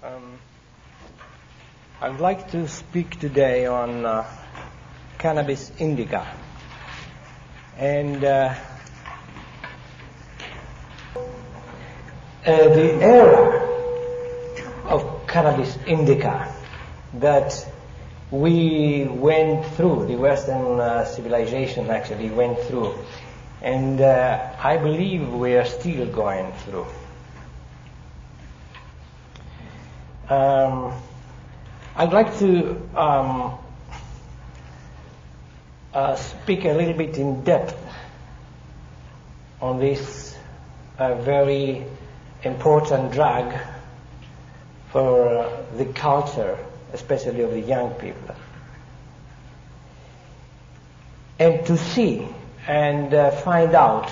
Um, I'd like to speak today on Cannabis Indica. And the era of Cannabis Indica that we went through, the Western civilization actually went through, and I believe we are still going through. I'd like to speak a little bit in depth on this very important drug for the culture, especially of the young people, and to see and find out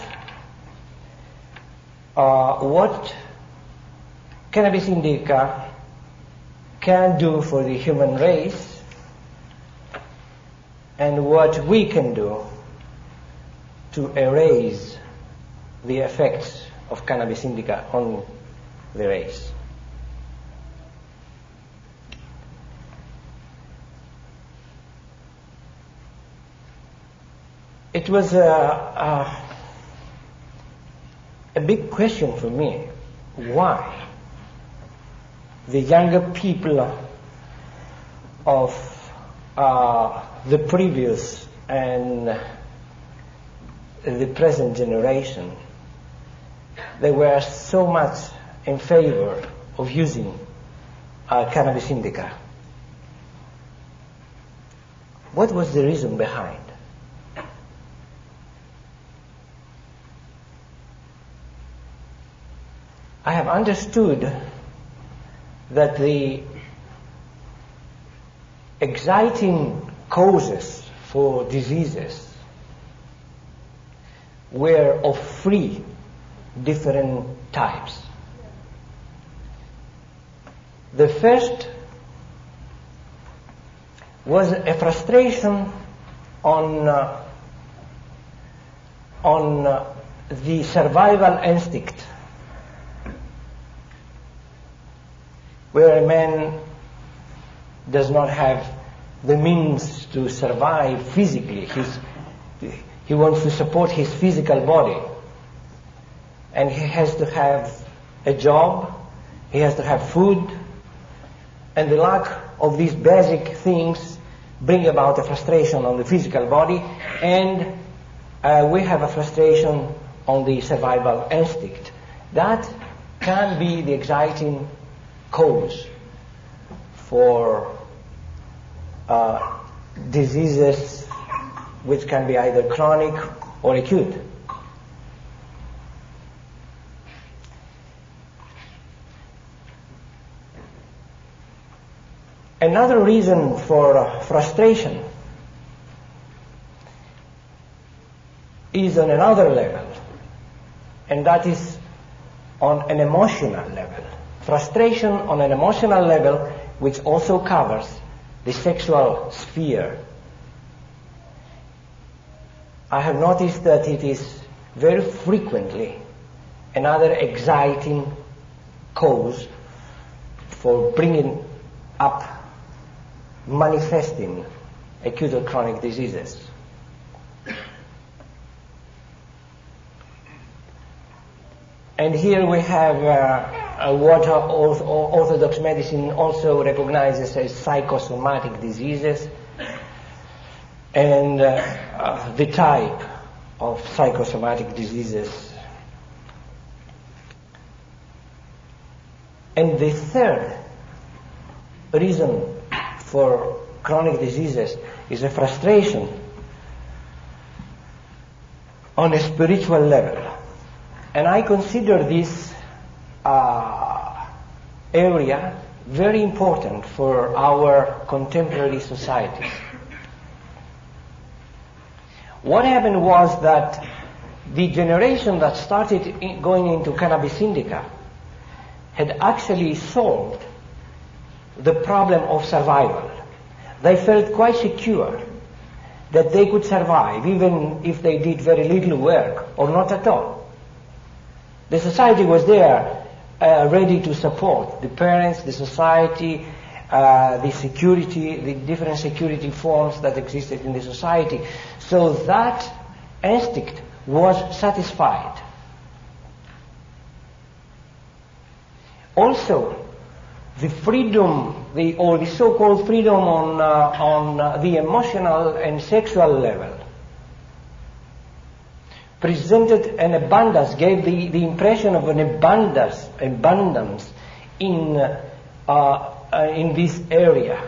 what Cannabis Indica can do for the human race and what we can do to erase the effects of Cannabis Indica on the race. It was a big question for me. Why? The younger people of the previous and the present generation, they were so much in favor of using Cannabis Indica. What was the reason behind? I have understood that the exciting causes for diseases were of three different types. The first was a frustration on the survival instinct, where a man does not have the means to survive physically. He wants to support his physical body. And he has to have a job, he has to have food, and the lack of these basic things bring about a frustration on the physical body, and we have a frustration on the survival instinct. That can be the exciting cause for diseases which can be either chronic or acute. Another reason for frustration is on another level, and that is on an emotional level. Frustration on an emotional level, which also covers the sexual sphere. I have noticed that it is very frequently another exciting cause for bringing up, manifesting acute or chronic diseases. And here we have what Orthodox medicine also recognizes as psychosomatic diseases, and the type of psychosomatic diseases. And the third reason for chronic diseases is a frustration on a spiritual level. And I consider this area very important for our contemporary society. What happened was that the generation that started going into Cannabis Indica had actually solved the problem of survival. They felt quite secure that they could survive even if they did very little work or not at all. The society was there ready to support the parents, the society, the security, the different security forms that existed in the society. So that instinct was satisfied. Also, the freedom, or the so-called freedom on the emotional and sexual level, presented an abundance, gave the impression of an abundance in this area.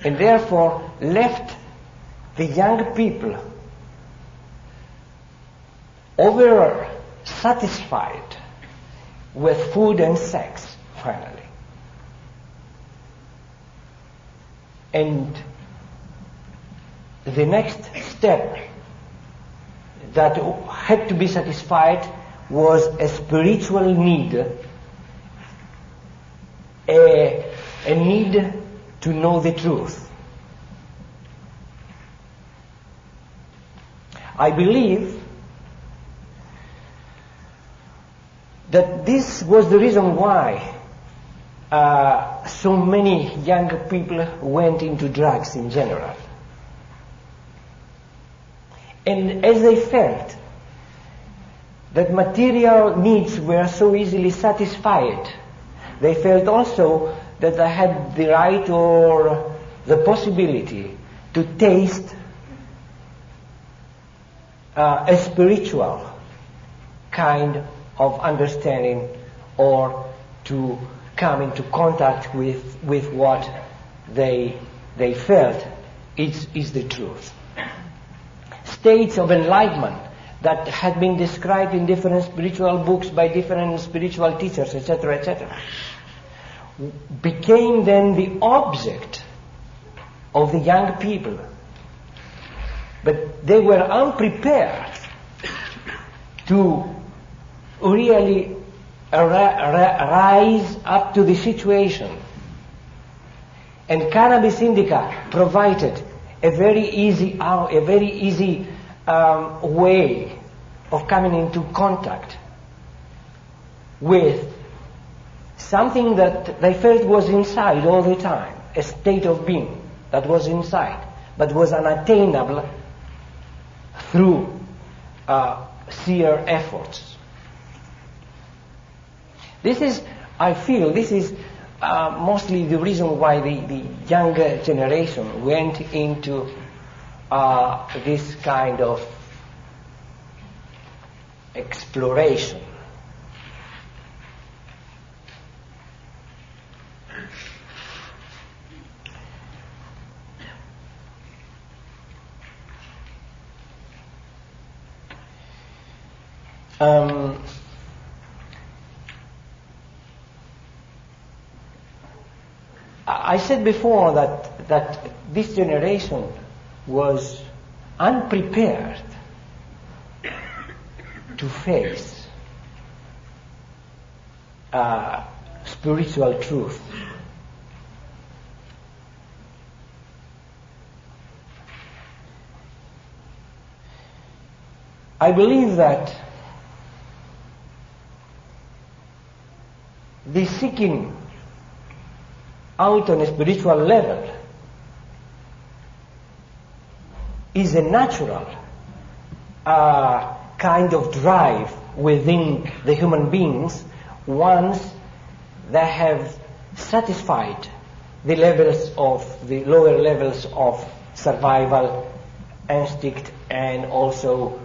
And therefore left the young people over satisfied with food and sex, finally. And the next step that had to be satisfied was a spiritual need, a need to know the truth. I believe that this was the reason why so many young people went into drugs in general. And as they felt that material needs were so easily satisfied, they felt also that they had the right or the possibility to taste a spiritual kind of understanding, or to come into contact with what they felt is the truth. States of enlightenment that had been described in different spiritual books by different spiritual teachers, etc., became then the object of the young people. But they were unprepared to really rise up to the situation. And Cannabis Indica provided a very easy way of coming into contact with something that they felt was inside all the time, a state of being that was inside, but was unattainable through sheer efforts. I feel this is mostly the reason why the younger generation went into this kind of exploration. I said before that this generation was unprepared to face spiritual truth. I believe that the seeking out on a spiritual level is a natural kind of drive within the human beings once they have satisfied the lower levels of survival instinct and also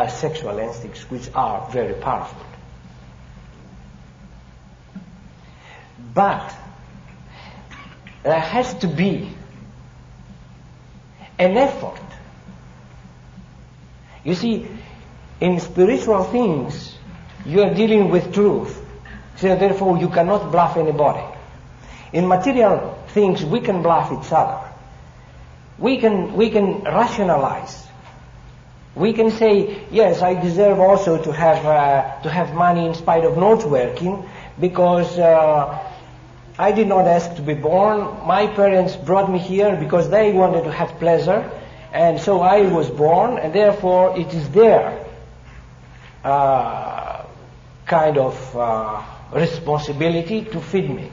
sexual instincts, which are very powerful. But there has to be an effort. You see, in spiritual things, you are dealing with truth, so therefore you cannot bluff anybody. In material things, we can bluff each other. We can rationalize. We can say, yes, I deserve also to have money in spite of not working, because I did not ask to be born. My parents brought me here because they wanted to have pleasure, And so I was born, and therefore it is their kind of responsibility to feed me.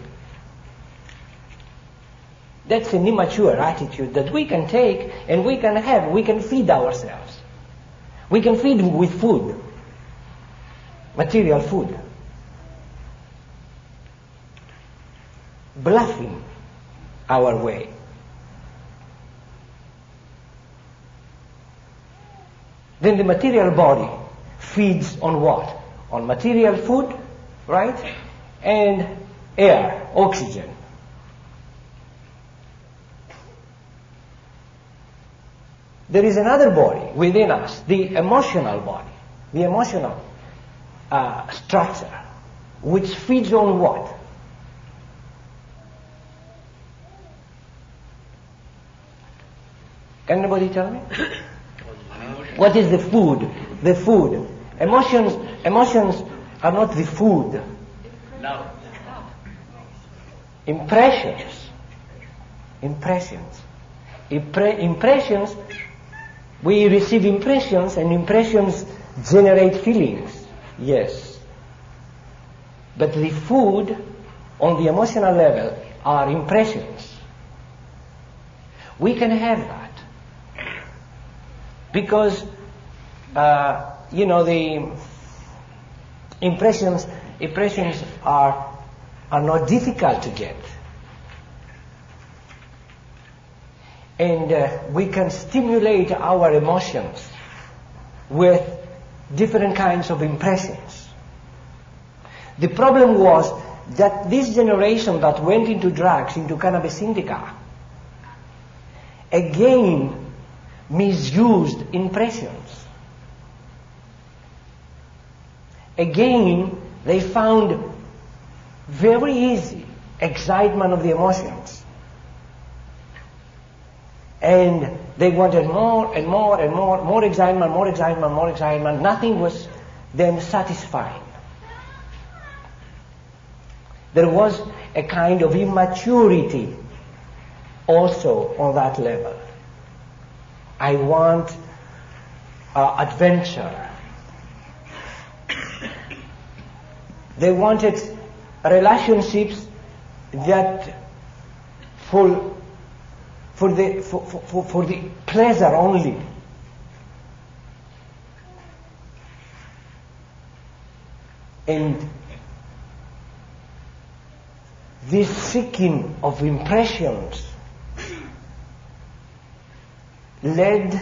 That's an immature attitude that we can take and we can have. We can feed ourselves. We can feed with food, material food. Bluffing our way. Then the material body feeds on what? On material food, right? And air, oxygen. There is another body within us, the emotional body, the emotional structure, which feeds on what? Can anybody tell me? What is the food? The food. Emotions are not the food. No. Impressions. Impressions. We receive impressions, and impressions generate feelings. Yes. But the food on the emotional level are impressions. We can have that. Because, the impressions are not difficult to get. And we can stimulate our emotions with different kinds of impressions. The problem was that this generation that went into drugs, into Cannabis Indica, again misused impressions. Again, they found very easy excitement of the emotions. And they wanted more and more and more excitement, more excitement, more excitement. Nothing was then satisfying. There was a kind of immaturity also on that level. I want adventure. They wanted relationships that for the pleasure only. And this seeking of impressions led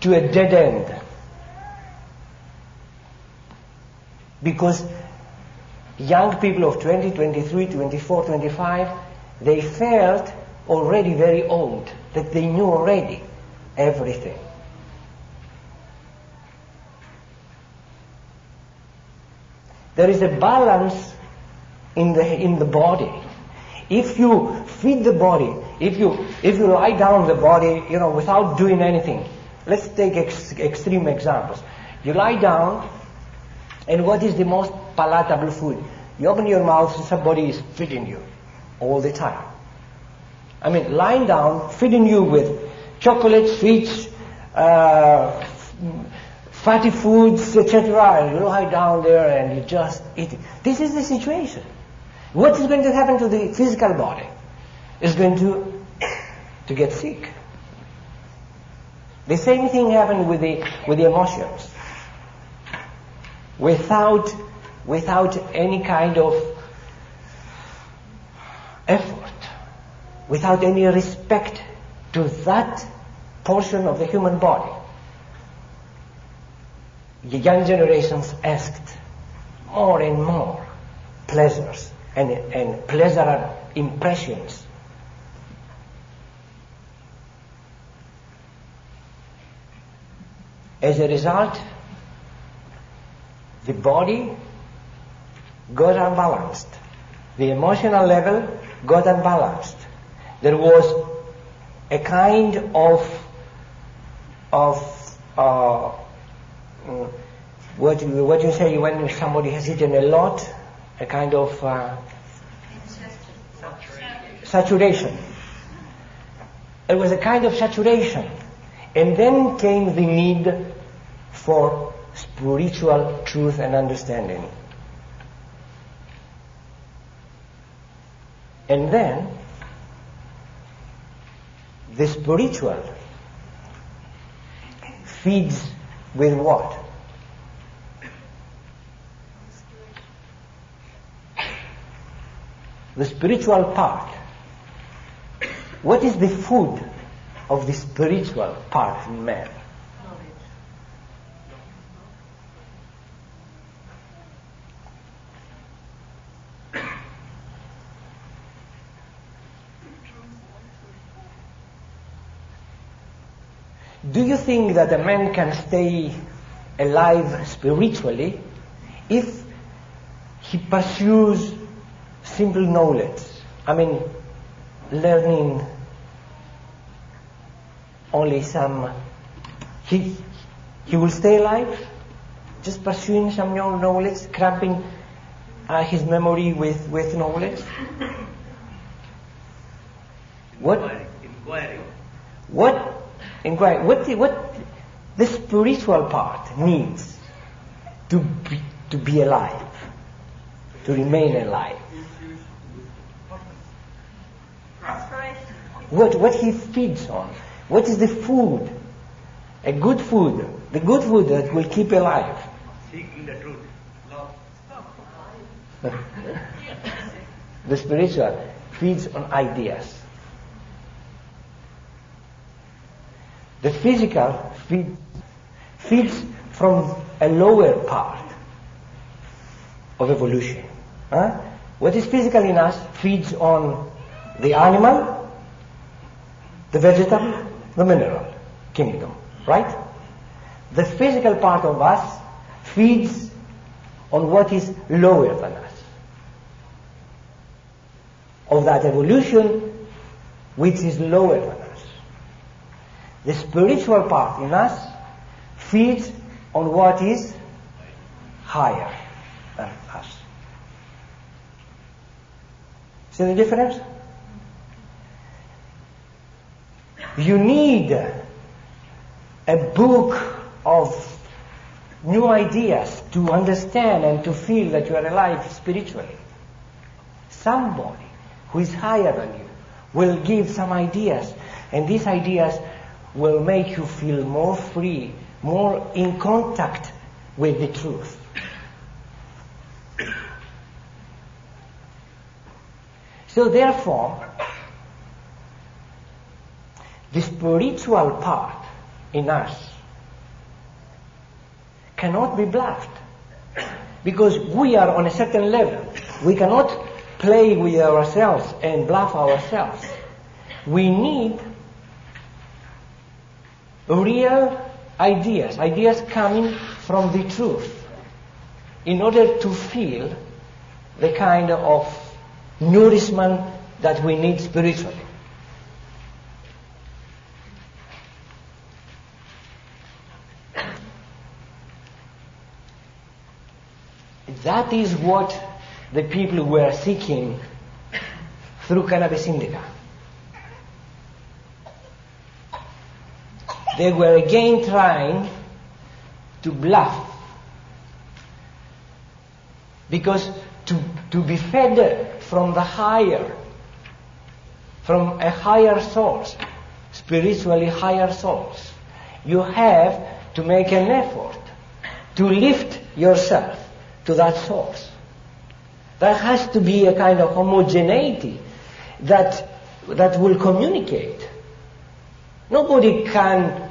to a dead end. Because young people of 20, 23, 24, 25, they felt already very old, that they knew already everything. There is a balance in the body. If you feed the body, if you lie down the body, without doing anything. Let's take extreme examples. You lie down, and what is the most palatable food? You open your mouth and somebody is feeding you all the time. I mean, lying down, feeding you with chocolate, sweets, fatty foods, etc. And you lie down there and you just eat it. This is the situation. What is going to happen to the physical body? It's going to get sick. The same thing happened with the emotions. Without any kind of effort, without any respect to that portion of the human body, the young generations asked more and more pleasures and pleasure impressions. As a result, the body got unbalanced. The emotional level got unbalanced. There was a kind of what you say when somebody has eaten a lot, a kind of saturation. It was a kind of saturation And then came the need for spiritual truth and understanding. And then the spiritual feeds with what? The spiritual part. What is the food of the spiritual part in man? Do you think that a man can stay alive spiritually if he pursues simple knowledge? I mean, learning only some... He will stay alive just pursuing some new knowledge, cramping his memory with knowledge? Inquiry. What the spiritual part needs to be alive, to remain alive? What he feeds on? What is the food? A good food, the good food that will keep alive. Seeking the truth. Love. The spiritual feeds on ideas. The physical feeds from a lower part of evolution. What is physical in us feeds on the animal, the vegetable, the mineral kingdom, right? The physical part of us feeds on what is lower than us, of that evolution which is lower than us. The spiritual part in us feeds on what is higher than us. See the difference? You need a book of new ideas to understand and to feel that you are alive spiritually. Somebody who is higher than you will give some ideas, and these ideas will make you feel more free, more in contact with the truth. So therefore, the spiritual part in us cannot be bluffed, because we are on a certain level. We cannot play with ourselves and bluff ourselves. We need real ideas coming from the truth, in order to feel the kind of nourishment that we need spiritually. That is what the people were seeking through Cannabis Indica. They were again trying to bluff, because to be fed from the higher, from a higher source, spiritually higher source, you have to make an effort to lift yourself to that source. There has to be a kind of homogeneity that will communicate. Nobody can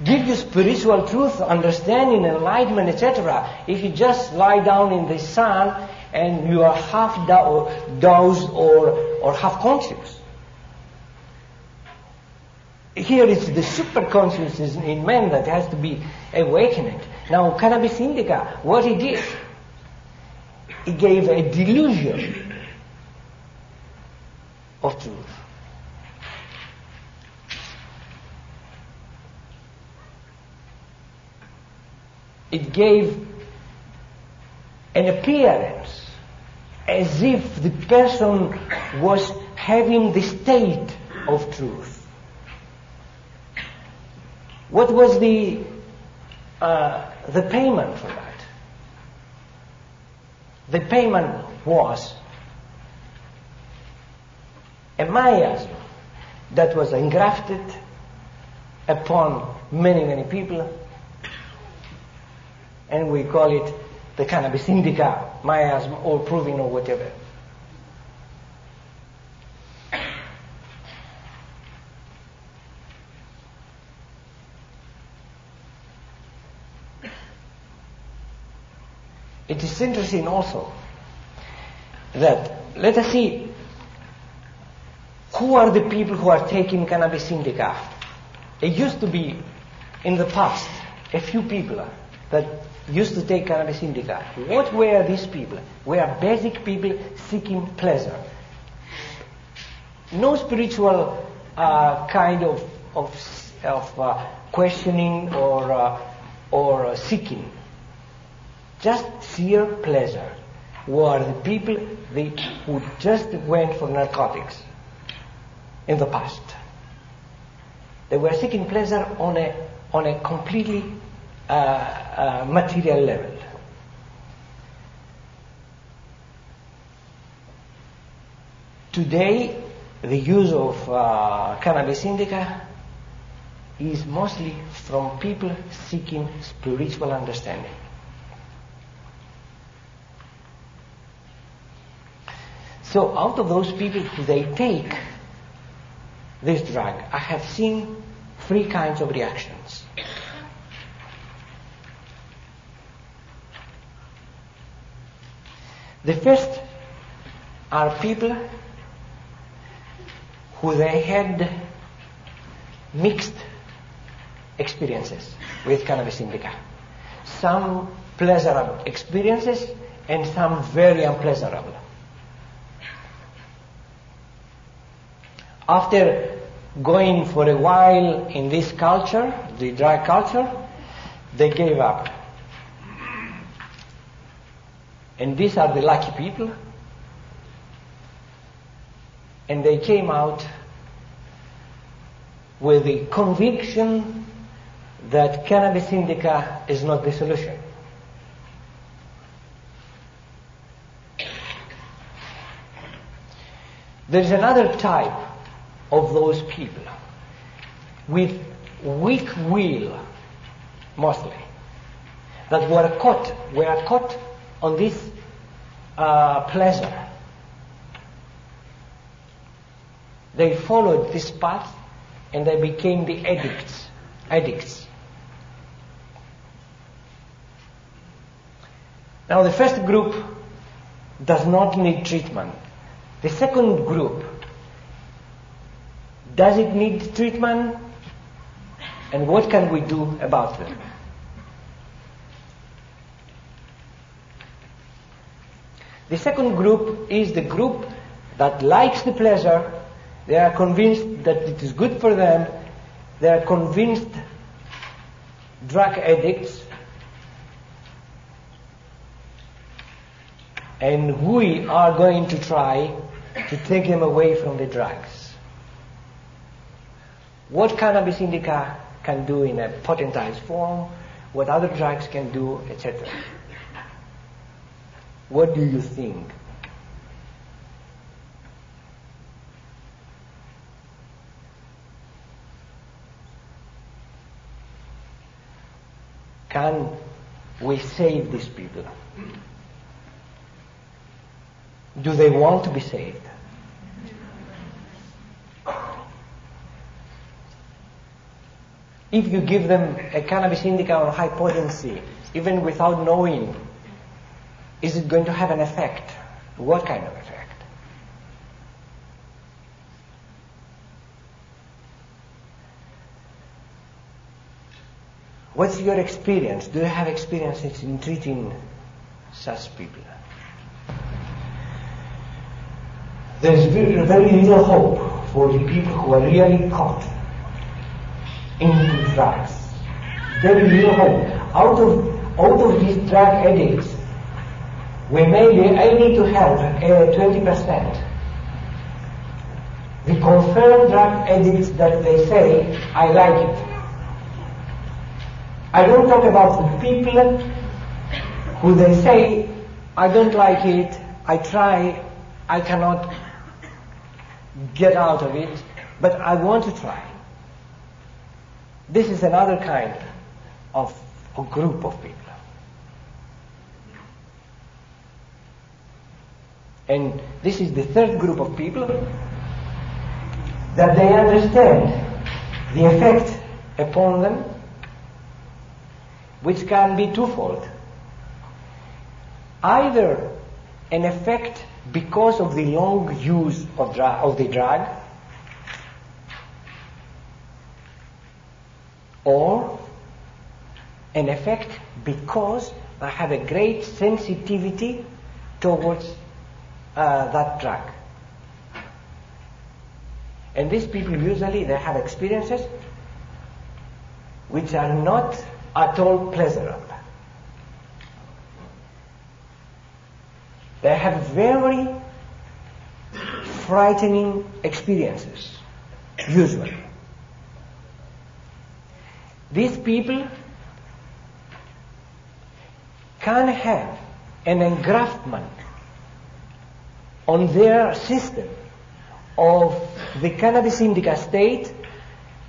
give you spiritual truth, understanding, enlightenment, etc. if you just lie down in the sun and you are half dozed or half conscious. Here it's the super consciousness in man that has to be awakened. Now, Cannabis Indica, what it did, it gave a delusion of truth. It gave an appearance as if the person was having the state of truth. What was the payment for that? The payment was a miasm that was engrafted upon many, many people, and we call it the Cannabis Indica miasm or proving or whatever. It is interesting also that, let us see, who are the people who are taking Cannabis Indica? It used to be, in the past, a few people that used to take Cannabis Indica. What were these people? Were basic people seeking pleasure. No spiritual kind of questioning or seeking. Just sheer pleasure were the people who just went for narcotics in the past. They were seeking pleasure on a completely material level. Today, the use of Cannabis Indica is mostly from people seeking spiritual understanding. So out of those people who they take this drug, I have seen three kinds of reactions. The first are people who they had mixed experiences with Cannabis Indica. Some pleasurable experiences and some very unpleasurable. After going for a while in this culture, the drug culture, they gave up. And these are the lucky people. And they came out with the conviction that Cannabis Indica is not the solution. There is another type of those people with weak will, mostly, that were caught on this pleasure. They followed this path and they became the addicts. Now the first group does not need treatment. The second group, does it need treatment? And what can we do about them? The second group is the group that likes the pleasure. They are convinced that it is good for them. They are convinced drug addicts. And we are going to try to take them away from the drugs. What Cannabis Indica can do in a potentized form, what other drugs can do, etc. What do you think? Can we save these people? Do they want to be saved? If you give them a Cannabis Indica on high potency, even without knowing, is it going to have an effect? What kind of effect? What's your experience? Do you have experiences in treating such people? There is very, very little hope for the people who are really caught into drugs. Very little hope. Out of these drug addicts, we may be able to help 20%. The confirmed drug addicts that they say, I like it. I don't talk about the people who they say, I don't like it, I try, I cannot get out of it, but I want to try. This is another kind of a group of people. And this is the third group of people, that they understand the effect upon them, which can be twofold. Either an effect because of the long use of the drug, or an effect because I have a great sensitivity towards that drug. And these people usually, they have experiences which are not at all pleasurable. They have very frightening experiences, usually. These people can have an engraftment on their system of the Cannabis Indica state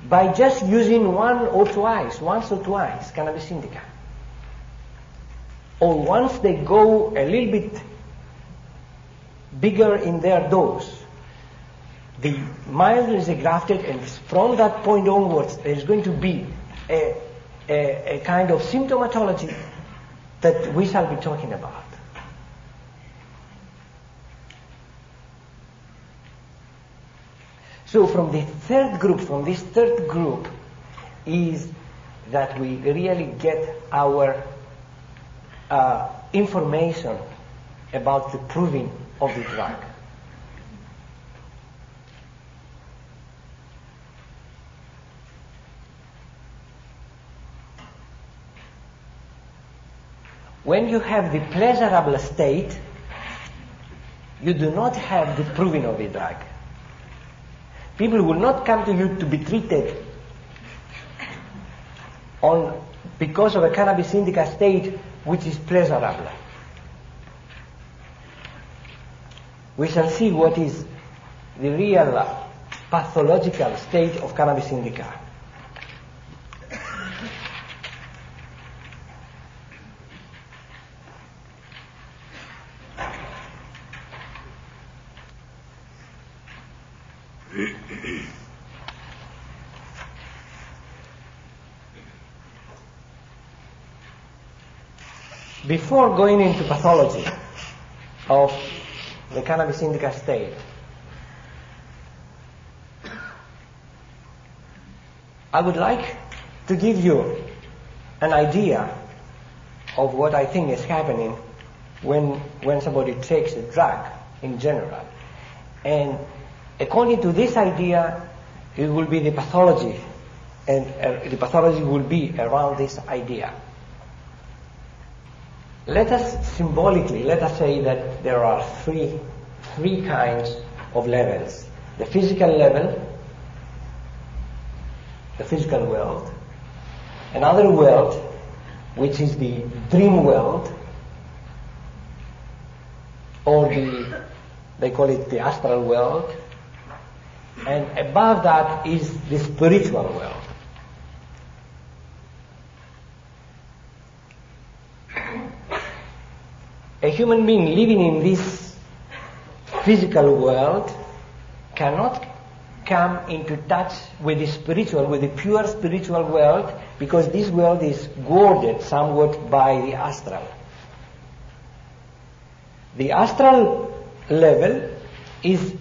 by just using once or twice Cannabis Indica. Or once they go a little bit bigger in their dose, the mind is engrafted, and from that point onwards there is going to be a kind of symptomatology that we shall be talking about. So from this third group is that we really get our information about the proving of the drug. When you have the pleasurable state, you do not have the proving of the drug. People will not come to you to be treated because of a Cannabis Indica state which is pleasurable. We shall see what is the real pathological state of Cannabis Indica. Before going into pathology of the Cannabis Indica state, I would like to give you an idea of what I think is happening when somebody takes a drug in general. And according to this idea, it will be the pathology, and the pathology will be around this idea. Let us say that there are three kinds of levels. The physical level, the physical world. Another world, which is the dream world, or they call it the astral world. And above that is the spiritual world. A human being living in this physical world cannot come into touch with the pure spiritual world, because this world is guarded somewhat by the astral. The astral level is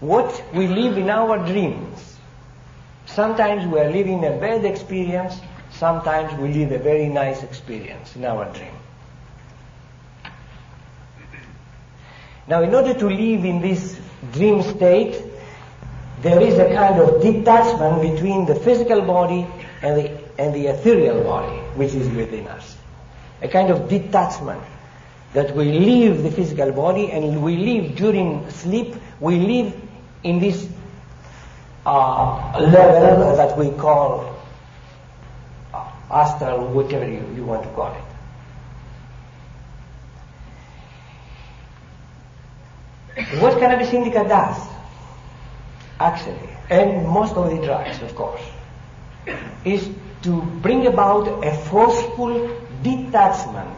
what we live in our dreams. Sometimes we are living a bad experience, sometimes we live a very nice experience in our dream. Now, in order to live in this dream state, there is a kind of detachment between the physical body and the ethereal body, which is within us. A kind of detachment that we leave the physical body, and we live during sleep, we live in this level that we call astral, whatever you want to call it. What Cannabis Indica does, actually, and most of the drugs, of course, is to bring about a forceful detachment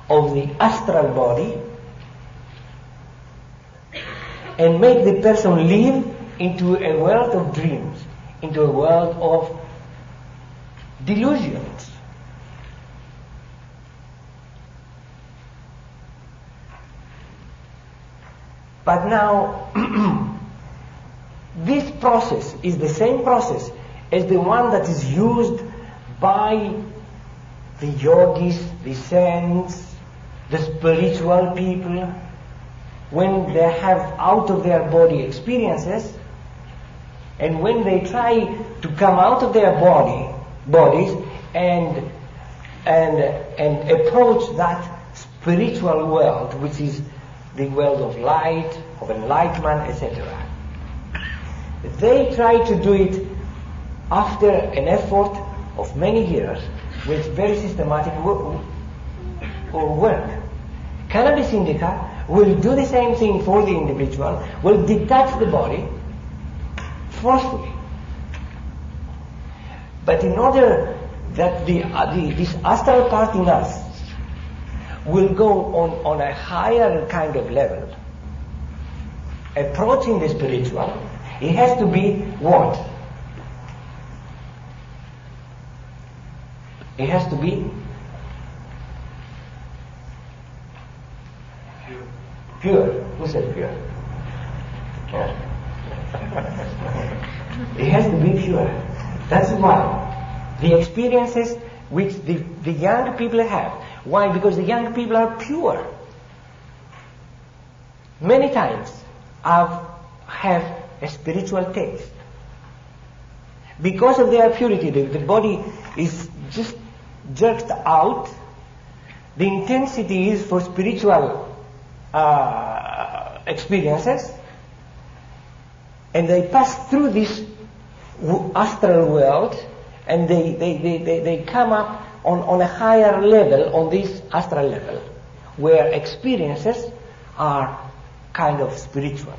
of the astral body and make the person live into a world of dreams, into a world of delusions. But now, this process is the same process as the one that is used by the yogis, the saints, the spiritual people, when they have out of their body experiences, and when they try to come out of their bodies and approach that spiritual world, which is the world of light, of enlightenment, etc. They try to do it after an effort of many years with very systematic work. Cannabis Indica will do the same thing for the individual, will detach the body forcefully. But in order that this astral part in us will go on a higher kind of level, approaching the spiritual, it has to be what? It has to be pure. Who said pure? Yeah. It has to be pure. That's why the experiences which the young people have. Why? Because the young people are pure. Many times have a spiritual taste. Because of their purity, the body is just jerked out. The intensity is for spiritual experiences, and they pass through this astral world, and they come up on a higher level, on this astral level, where experiences are kind of spiritual.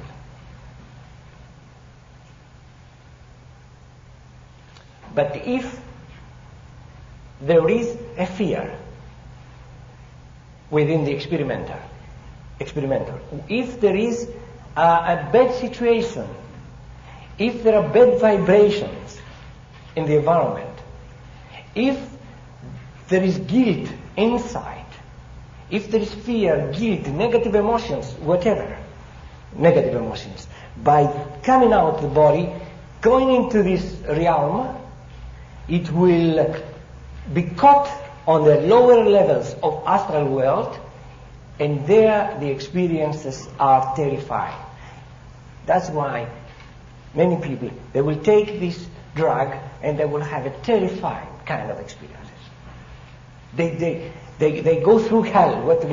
But if there is a fear within the experimenter, if there is a bad situation, if there are bad vibrations in the environment, if there is guilt inside, if there is fear, guilt, negative emotions, whatever, negative emotions, by coming out of the body, going into this realm, it will be caught on the lower levels of astral world, and there the experiences are terrifying. That's why many people, they will take this drug and they will have a terrifying kind of experiences. They go through hell, what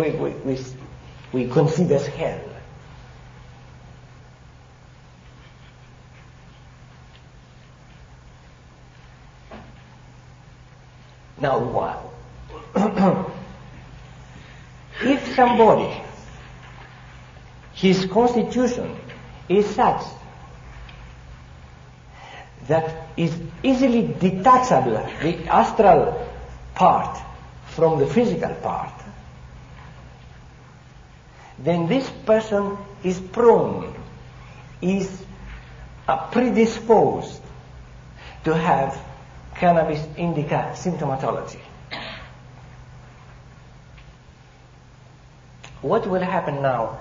we consider as hell. Now, what? If somebody, his constitution is such that is easily detachable, the astral part from the physical part, then this person is prone, is predisposed to have Cannabis Indica symptomatology. What will happen now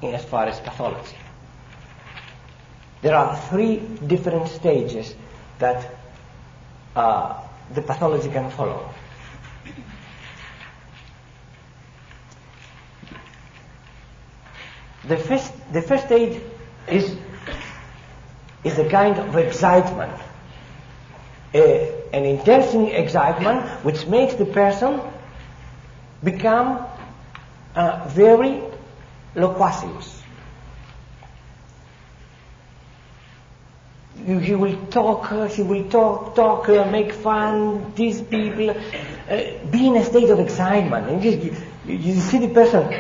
as far as pathology? There are 3 different stages that the pathology can follow. The first stage is a kind of excitement, an intense excitement which makes the person become very loquacious. he will talk, make fun, tease people, be in a state of excitement. And you see the person,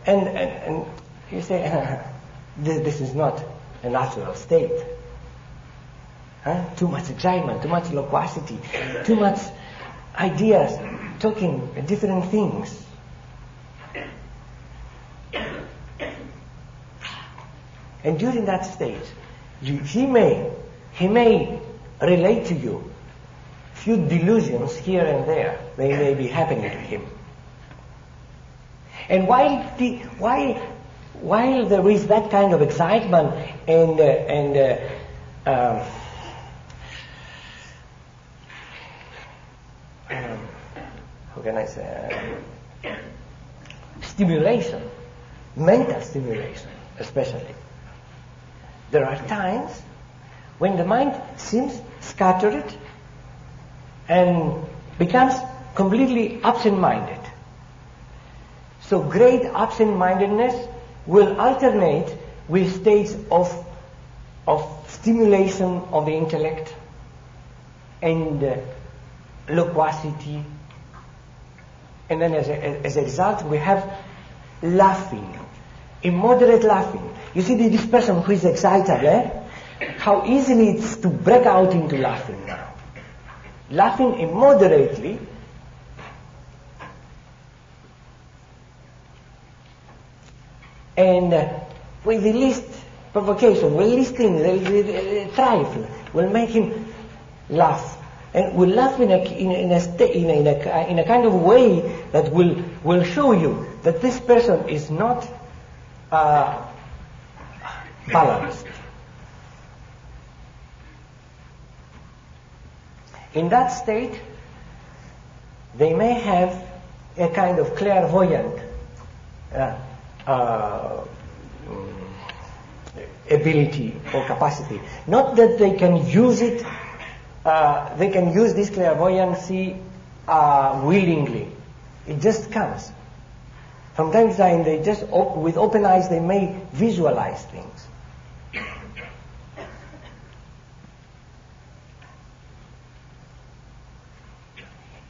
and you say, this is not a natural state. Huh? Too much excitement, too much loquacity, too much ideas, talking different things. And during that stage, he may relate to you few delusions here and there. They may be happening to him. And while there is that kind of excitement and how can I say, stimulation, mental stimulation especially, there are times when the mind seems scattered and becomes completely absent-minded. So great absent-mindedness will alternate with states of stimulation of the intellect and loquacity. And then as a result we have laughing, immoderate laughing. You see this person who is excited, how easily it's to break out into laughing now. Laughing immoderately and with the least provocation, with the least thing, the trifle, will make him laugh. And will laugh in a kind of way that will show you that this person is not balanced. In that state, they may have a kind of clairvoyant ability or capacity. Not that they can use it, they can use this clairvoyancy willingly. It just comes. From time to time, they just, with open eyes, they may visualize things.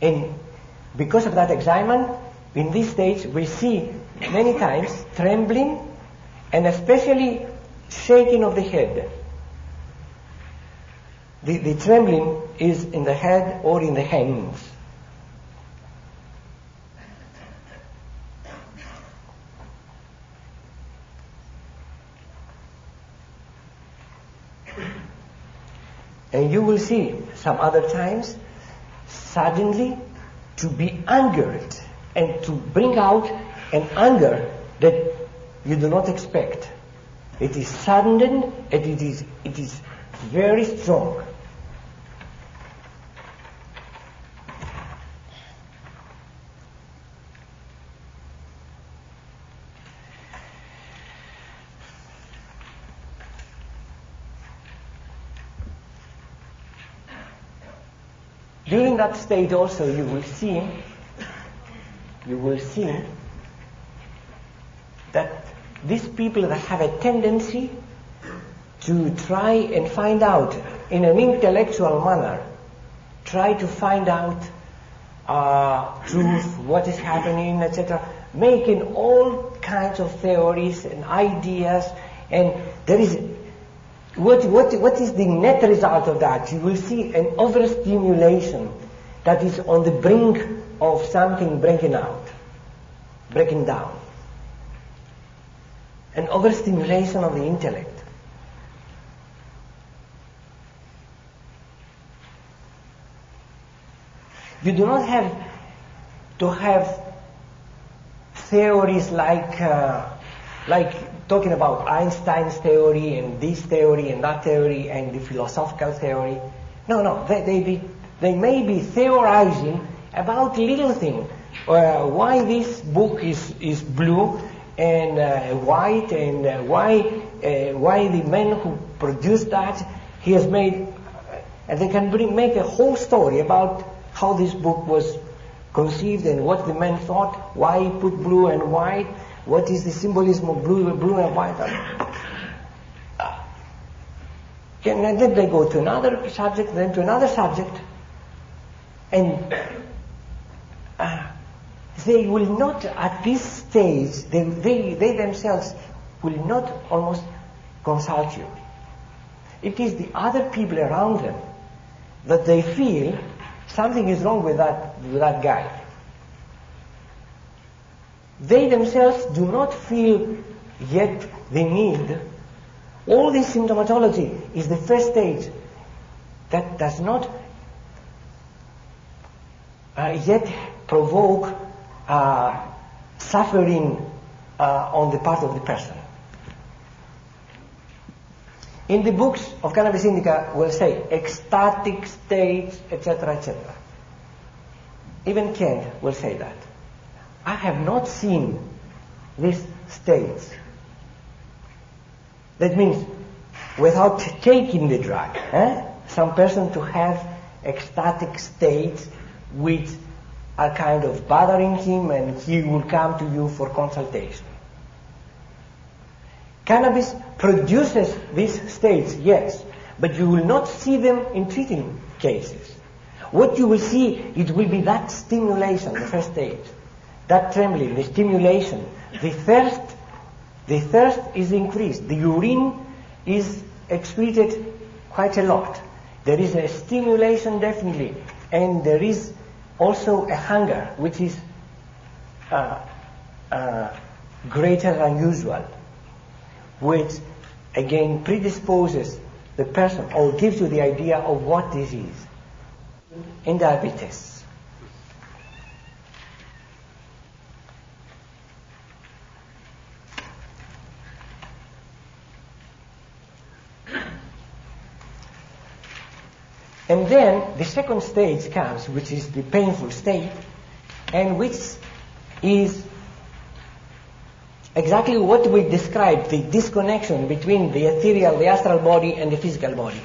And because of that excitement, in this stage, we see many times trembling and especially shaking of the head. The trembling is in the head or in the hands. And you will see some other times suddenly to be angered and to bring out an anger that you do not expect. It is sudden and it is very strong. During that state also you will see that these people that have a tendency to try and find out in an intellectual manner, try to find out truth, what is happening, etc., making all kinds of theories and ideas, and there is what is the net result of that? You will see an overstimulation that is on the brink of something breaking down. An overstimulation of the intellect. You do not have to have theories like talking about Einstein's theory and this theory and that theory and the philosophical theory. No, they may be theorizing about little things. Why this book is blue and white, and why the man who produced that, he has made, and they can make a whole story about how this book was conceived and what the man thought, why he put blue and white, what is the symbolism of blue and white. And then they go to another subject, then to another subject, and they will not, at this stage, they themselves will not almost consult you. It is the other people around them that they feel something is wrong with that guy. They themselves do not feel yet the need. All this symptomatology is the first stage that does not yet provoke suffering on the part of the person. In the books of Cannabis Indica, we'll say ecstatic states, etc., etc. Even Kent will say that. I have not seen these states. That means without taking the drug, some person to have ecstatic states which are kind of bothering him, and he will come to you for consultation. Cannabis produces these states, yes, but you will not see them in treating cases. What you will see, it will be that stimulation, the first stage, that trembling, the stimulation, the thirst is increased, the urine is excreted quite a lot. There is a stimulation definitely, and there is also a hunger which is greater than usual, which again predisposes the person or gives you the idea of what this is. In diabetes, and then the second stage comes, which is the painful state, and which is exactly what we described, the disconnection between the ethereal, the astral body, and the physical body,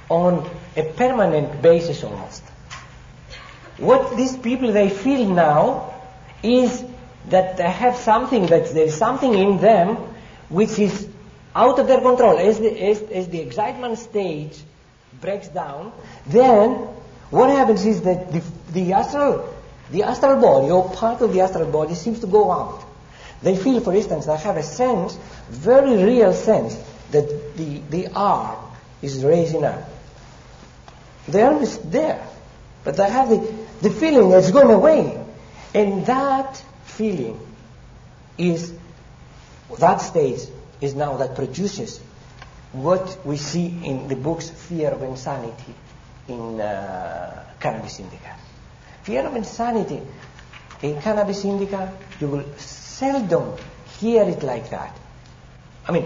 on a permanent basis almost. What these people, they feel now is that they have something, that there is something in them which is out of their control. As the excitement stage breaks down, then what happens is that the astral body, or part of the astral body, seems to go out. They feel, for instance, they have a sense, very real sense, that the arm is raising up. The arm is there, but they have the feeling that's gone away. And that feeling is, that stage is now that produces what we see in the books Fear of Insanity in Cannabis Indica. Fear of Insanity in Cannabis Indica, you will seldom hear it like that. I mean,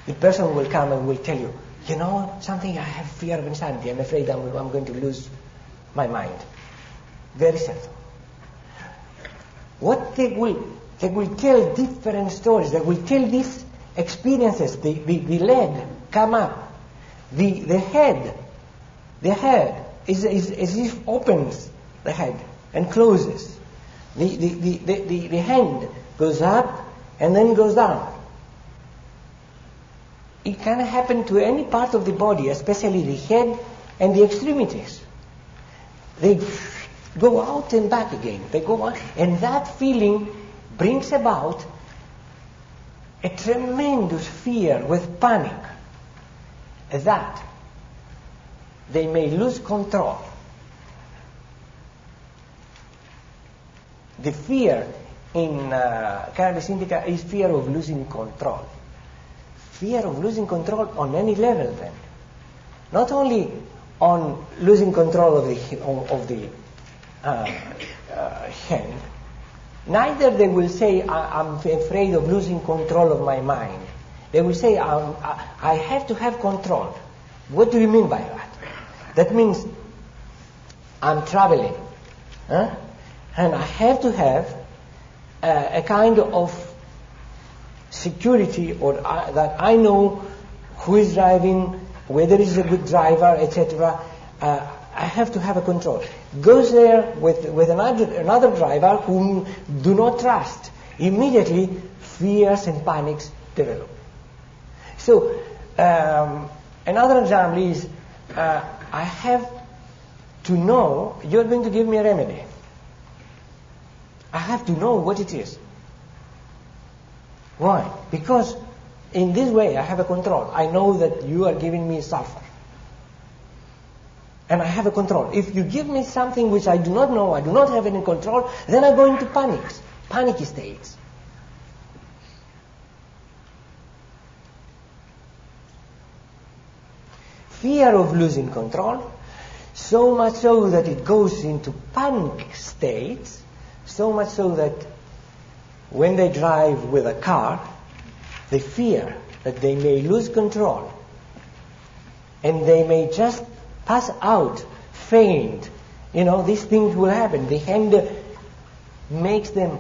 the person will come and will tell you, you know something, I have fear of insanity, I'm afraid I'm going to lose my mind. Very seldom. What they will tell different stories. They will tell these experiences. The leg come up. The head is as if opens the head and closes. The hand goes up and then goes down. It can happen to any part of the body, especially the head and the extremities. They go out and back again. They go out, and that feeling brings about a tremendous fear with panic that they may lose control. The fear in Cannabis Indica is fear of losing control. Fear of losing control on any level then. Not only on losing control of the hand, neither they will say, I'm afraid of losing control of my mind. They will say, I have to have control. What do you mean by that? That means I'm traveling, and I have to have a kind of security, or that I know who is driving, whether he's a good driver, etc. I have to have a control. Goes there with another driver whom do not trust. Immediately, fears and panics develop. So, Another example is, I have to know, you're going to give me a remedy. I have to know what it is. Why? Because in this way I have a control. I know that you are giving me sulfur. And I have a control. If you give me something which I do not know, I do not have any control, then I go into panicky states. Fear of losing control, so much so that it goes into panic states, so much so that when they drive with a car, they fear that they may lose control and they may just pass out, faint. These things will happen. The hand makes them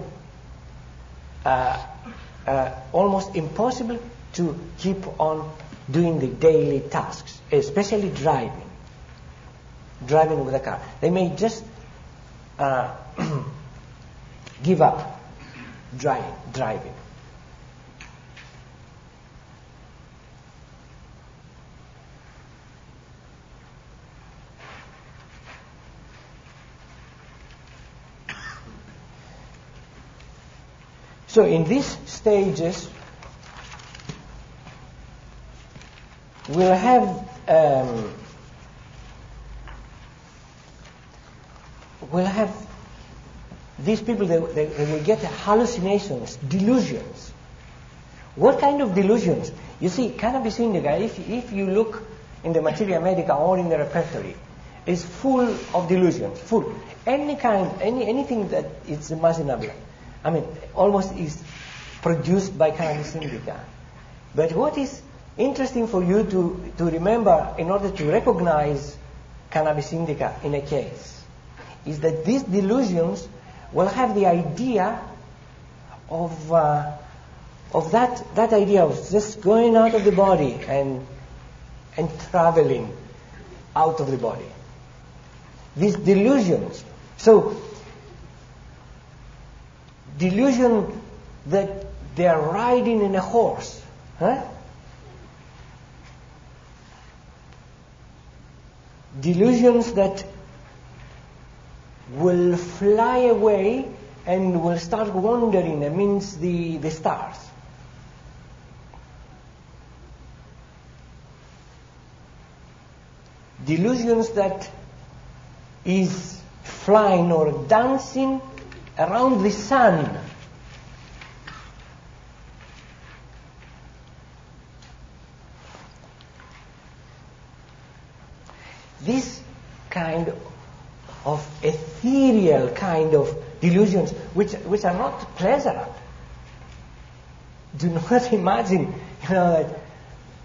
almost impossible to keep on doing the daily tasks, especially driving with a car. They may just give up driving. So in these stages, we'll have these people, they will get hallucinations, delusions. What kind of delusions? You see, Cannabis Indica, if you look in the Materia Medica or in the repertory, is full of delusions, full. Anything that is imaginable. Almost is produced by Cannabis Indica. But what is interesting for you to remember in order to recognize Cannabis Indica in a case is that these delusions will have the idea of that idea of just going out of the body and traveling out of the body. These delusions. So, delusion that they are riding in a horse. Delusions that will fly away and will start wandering amidst the stars. Delusions that is flying or dancing around the sun. This kind of ethereal kind of delusions, which are not pleasant. Do not imagine, that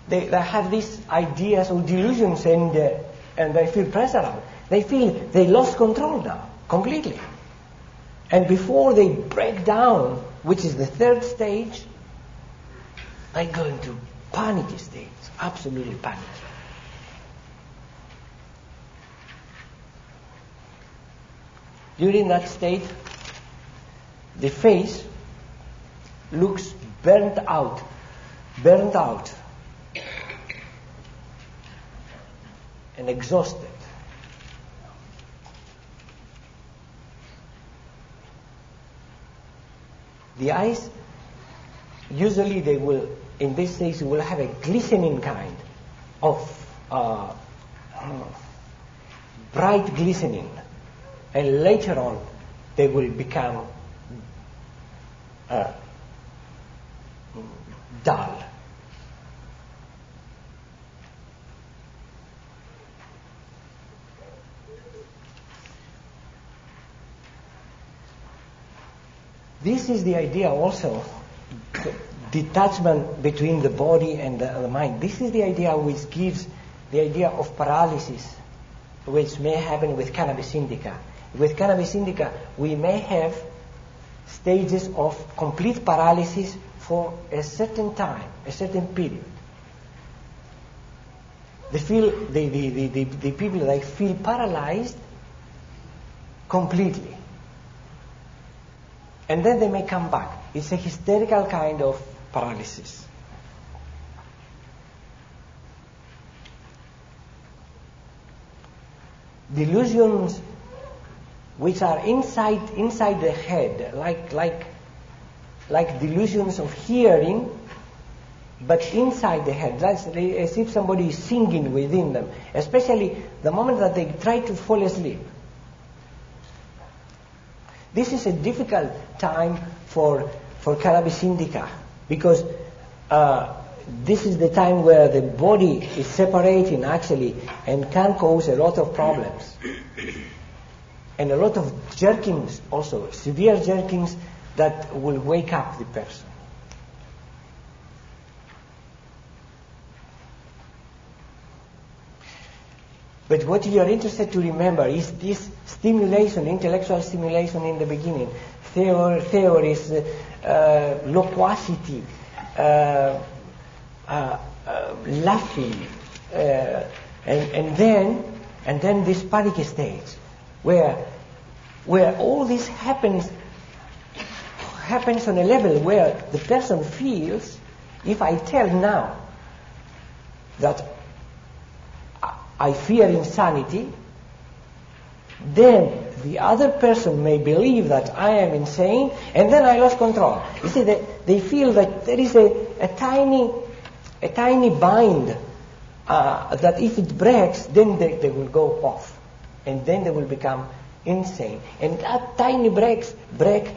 they have these ideas or delusions and they feel pleasant. They feel they lost control now, completely. And before they break down, which is the third stage, they go into panicky states, absolutely panicky. During that state, the face looks burnt out, and exhausted. The eyes, usually they will, in this stage, will have a glistening kind of bright glistening. And later on, they will become dull. This is the idea also, detachment between the body and the mind. This is the idea which gives the idea of paralysis, which may happen with Cannabis Indica. With Cannabis Indica, we may have stages of complete paralysis for a certain time, a certain period. The people, they feel paralyzed completely. And then they may come back. It's a hysterical kind of paralysis. delusions which are inside the head, like delusions of hearing, but inside the head, that's as if somebody is singing within them, especially the moment that they try to fall asleep. This is a difficult time for Cannabis Indica, because this is the time where the body is separating actually and can cause a lot of problems. And a lot of jerkings also, severe jerkings that will wake up the person. But what you are interested to remember is this stimulation, intellectual stimulation in the beginning, theories, loquacity, laughing, and then this panic stage, where all this happens on a level where the person feels, if I tell now that I fear insanity, then the other person may believe that I am insane, and then I lost control. You see, they feel that there is a tiny bind that if it breaks, then they will go off, and then they will become insane. And that tiny break, they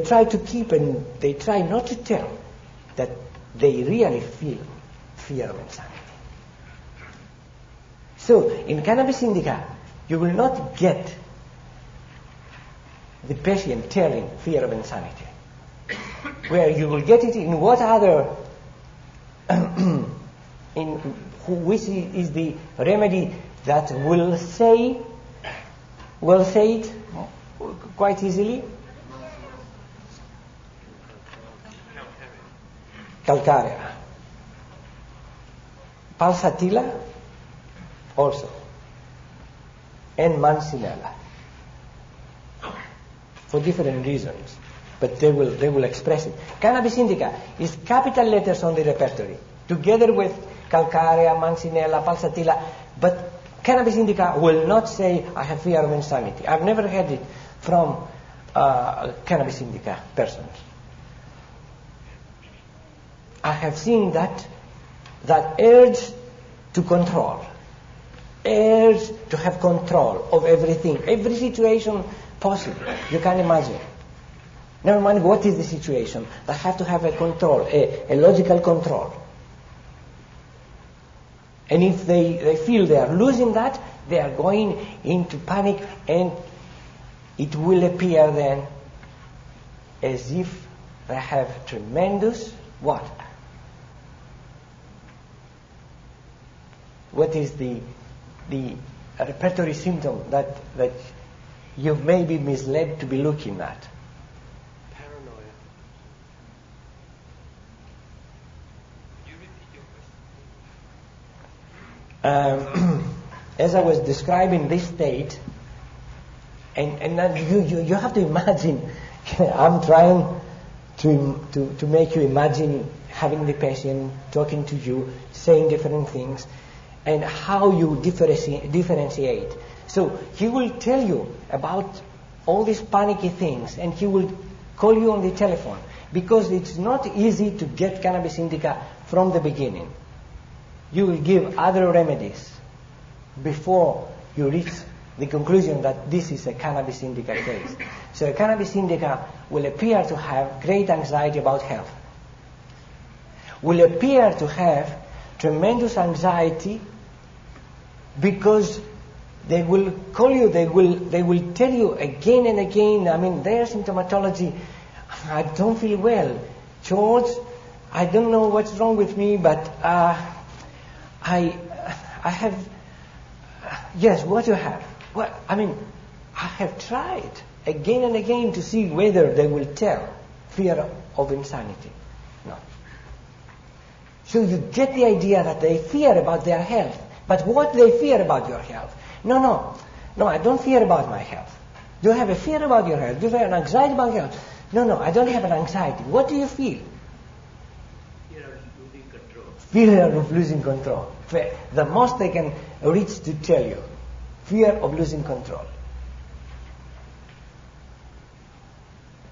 try to keep, and they try not to tell that they really feel fear of insanity. So, in Cannabis Indica, you will not get the patient telling fear of insanity. Where you will get it in what other, which is the remedy that will say it quite easily? Calcarea. Pulsatilla also, and Mancinella, for different reasons, but they will express it. Cannabis Indica is capital letters on the repertory, together with Calcarea, Mancinella, Pulsatilla, but Cannabis Indica will not say, I have fear of insanity. I've never heard it from Cannabis Indica persons. I have seen that urge to control, urge to have control of everything, every situation possible you can imagine. Never mind what is the situation, they have to have a control, a logical control. And if they feel they are losing that, they are going into panic, and it will appear then as if they have tremendous what? What is the repertory symptom that you may be misled to be looking at? Paranoia. Could you repeat your question? As I was describing this state, and you have to imagine, I'm trying to make you imagine having the patient talking to you, saying different things, and how you differentiate. So he will tell you about all these panicky things, and he will call you on the telephone, because it's not easy to get Cannabis Indica from the beginning. You will give other remedies before you reach the conclusion that this is a Cannabis Indica case. So a Cannabis Indica will appear to have great anxiety about health, will appear to have tremendous anxiety because they will call you, they will tell you again and again, I mean, their symptomatology, I don't feel well. George, I don't know what's wrong with me, but I have, yes, what you have? Well, I mean, I have tried again and again to see whether they will tell fear of insanity. No. So you get the idea that they fear about their health. But what they fear about your health? No, I don't fear about my health. Do you have a fear about your health? Do you have an anxiety about your health? No, I don't have an anxiety. What do you feel? Fear of losing control. fear of losing control. The most I can reach to tell you, fear of losing control.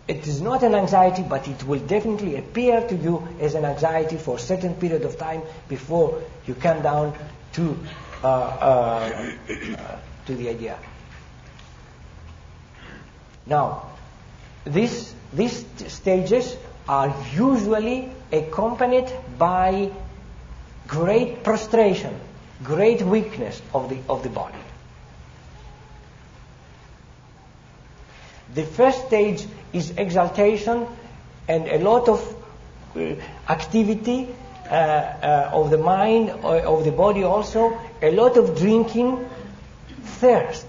It is not an anxiety, but it will definitely appear to you as an anxiety for a certain period of time before you come down to the idea. Now, these stages are usually accompanied by great prostration, great weakness of the body. The first stage is exaltation and a lot of activity of the mind, of the body also, a lot of drinking, thirst.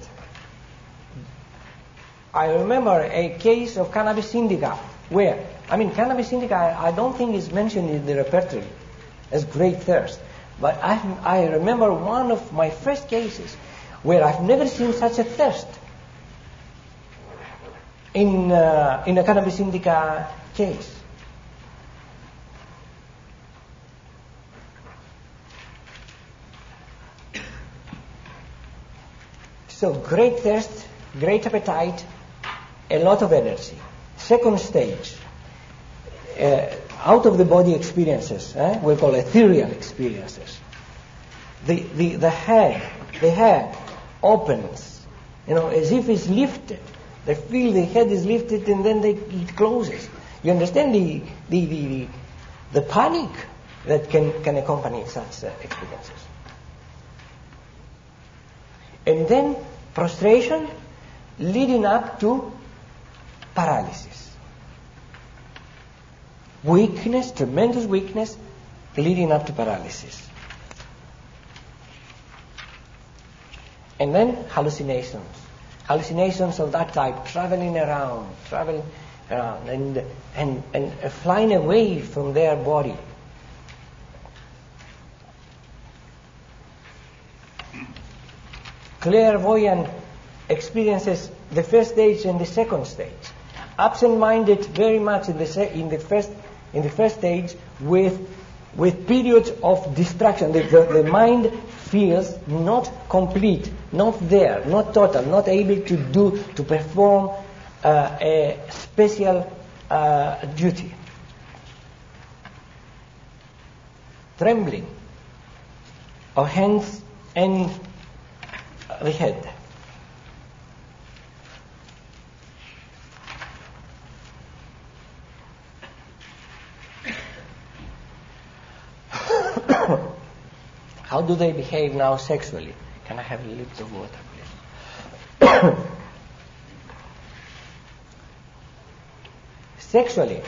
I remember a case of Cannabis Indica where, Cannabis Indica I don't think is mentioned in the repertory as great thirst. But I remember one of my first cases where I've never seen such a thirst in a Cannabis Indica case. So great thirst, great appetite, a lot of energy. Second stage, out of the body experiences, we call ethereal experiences. The head opens, as if it's lifted. They feel the head is lifted and then it closes. You understand the panic that can accompany such experiences. And then prostration leading up to paralysis. Weakness, tremendous weakness, leading up to paralysis. And then hallucinations. Hallucinations of that type, traveling around and flying away from their body. Clairvoyant experiences the first stage and the second stage. Absent-minded very much in the first stage with periods of distraction. The mind feels not complete, not there, not total, not able to perform a special duty. Trembling of hands and the head. How do they behave now sexually? Can I have a little of water, please? Sexually.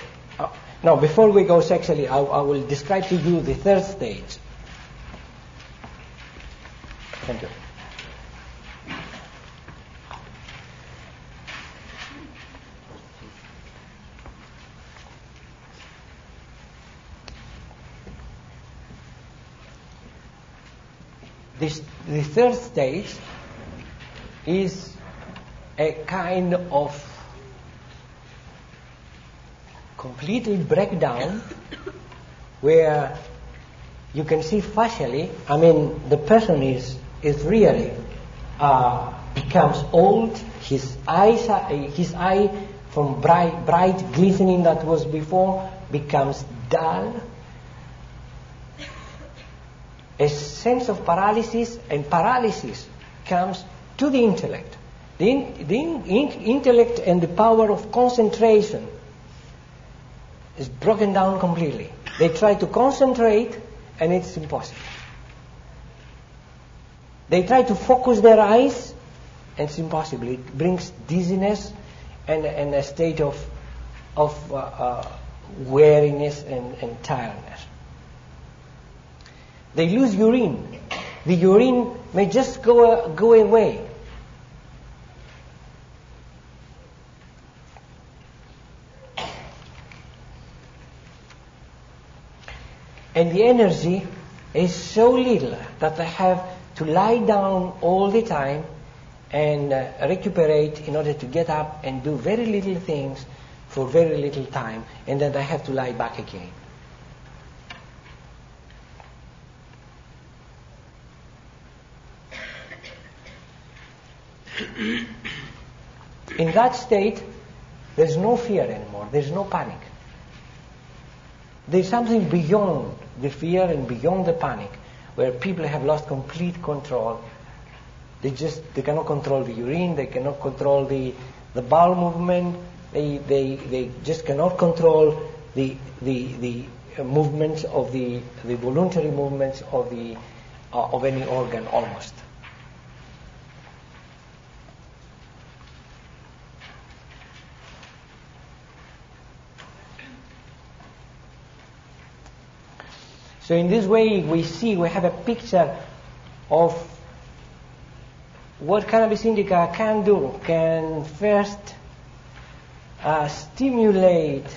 Now, before we go sexually, I will describe to you the third stage. Thank you. The third stage is a kind of completely breakdown where you can see facially, the person is really becomes old, his eye from bright glistening that was before becomes dull. A sense of paralysis, and paralysis comes to the intellect. The intellect and the power of concentration is broken down completely. They try to concentrate and it's impossible. They try to focus their eyes and it's impossible. It brings dizziness and a state of weariness and tiredness. They lose urine. The urine may just go away. And the energy is so little that they have to lie down all the time and recuperate in order to get up and do very little things for very little time, and then they have to lie back again. In that state, there's no fear anymore. There's no panic. There's something beyond the fear and beyond the panic, where people have lost complete control. They cannot control the urine. They cannot control the bowel movement. They just cannot control the movements of the voluntary movements of any organ almost. So in this way, we have a picture of what Cannabis Indica can do. Can first stimulate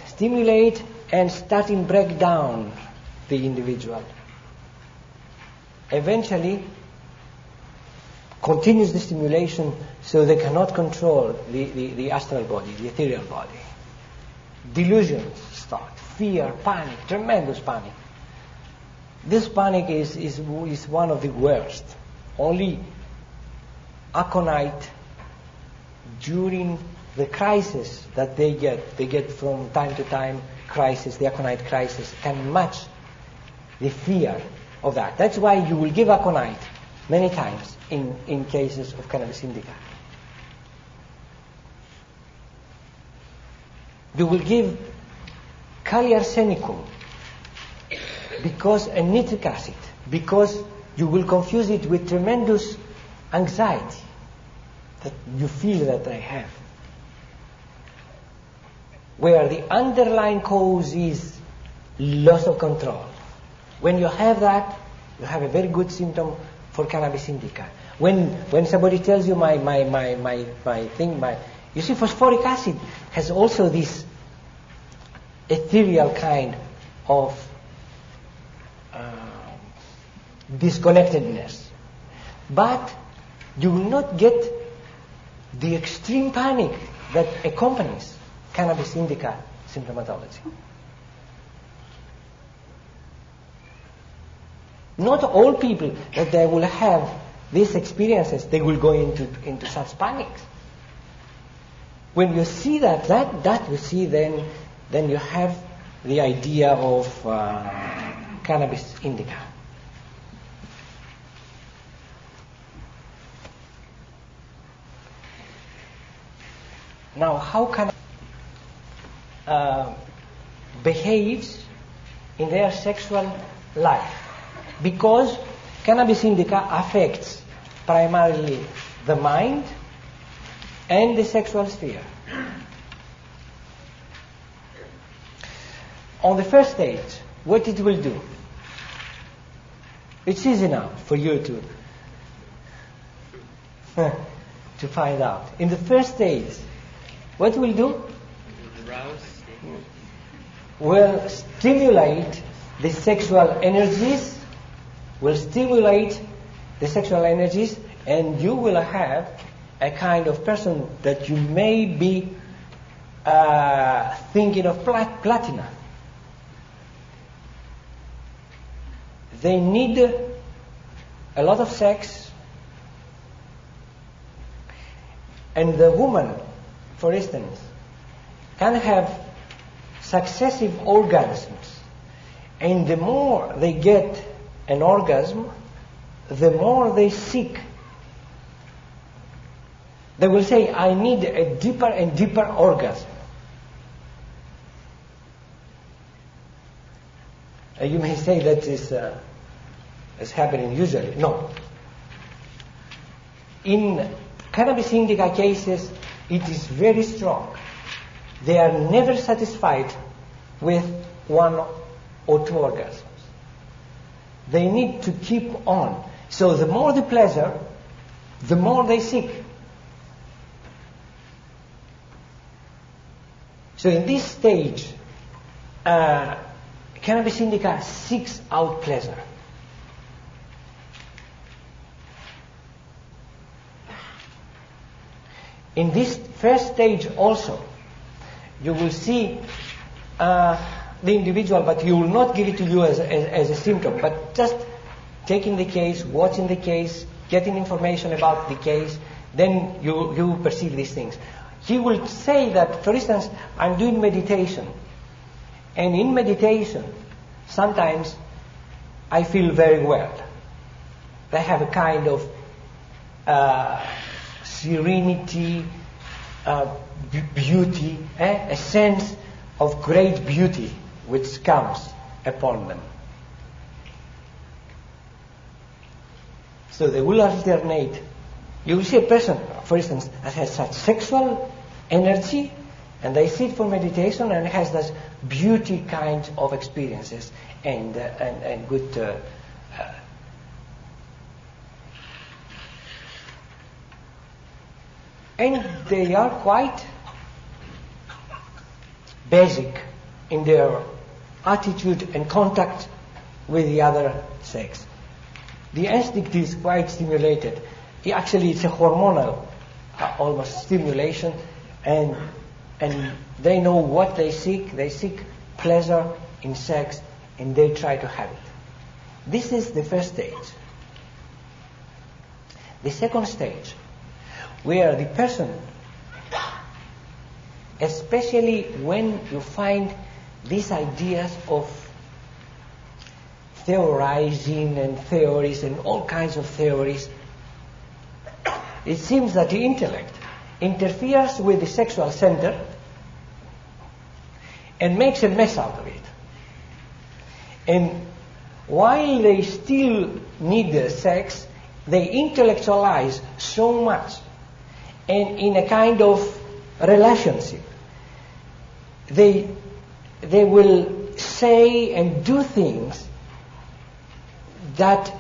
and starting break down the individual. Eventually, continues the stimulation so they cannot control the astral body, the ethereal body. Delusions start, fear, panic, tremendous panic. This panic is one of the worst. Only aconite during the crisis that they get from time to time crisis, the aconite crisis, can match the fear of that. That's why you will give aconite many times in cases of Cannabis Indica. You will give kali arsenicum and nitric acid, because you will confuse it with tremendous anxiety that you feel that I have, where the underlying cause is loss of control. When you have that, you have a very good symptom for Cannabis Indica. When somebody tells you you see, phosphoric acid has also this ethereal kind of disconnectedness, but you will not get the extreme panic that accompanies Cannabis Indica symptomatology. Not all people that they will have these experiences, they will go into such panics. When you see that you see, then you have the idea of Cannabis Indica. Now, how can behaves in their sexual life? Because Cannabis Indica affects primarily the mind and the sexual sphere. On the first stage, what it will do? It's easy now for you to find out. In the first stage, what will do? Will stimulate the sexual energies, and you will have a kind of person that you may be thinking of platinum. They need a lot of sex, and the woman, for instance, can have successive orgasms, and the more they get an orgasm, the more they seek. They will say, I need a deeper and deeper orgasm. You may say that is happening usually. No. In Cannabis Indica cases, it is very strong. They are never satisfied with one or two orgasms. They need to keep on. So the more the pleasure, the more they seek. So in this stage, Cannabis Indica seeks out pleasure. In this first stage also, you will see the individual, but you will not give it to you as a symptom, but just taking the case, watching the case, getting information about the case, then you perceive these things. He will say that, for instance, I'm doing meditation, and in meditation, sometimes I feel very well. I have a kind of serenity, beauty, a sense of great beauty which comes upon them. So they will alternate. You will see a person, for instance, that has such sexual energy, and they sit for meditation and has this beauty kind of experiences and good. And they are quite basic in their attitude and contact with the other sex. The instinct is quite stimulated. Actually, it's a hormonal almost stimulation, and they know what they seek. They seek pleasure in sex, and they try to have it. This is the first stage. The second stage, where the person, especially when you find these ideas of theorizing and theories and all kinds of theories, it seems that the intellect interferes with the sexual center and makes a mess out of it. And while they still need the sex, they intellectualize so much, and in a kind of relationship, they will say and do things that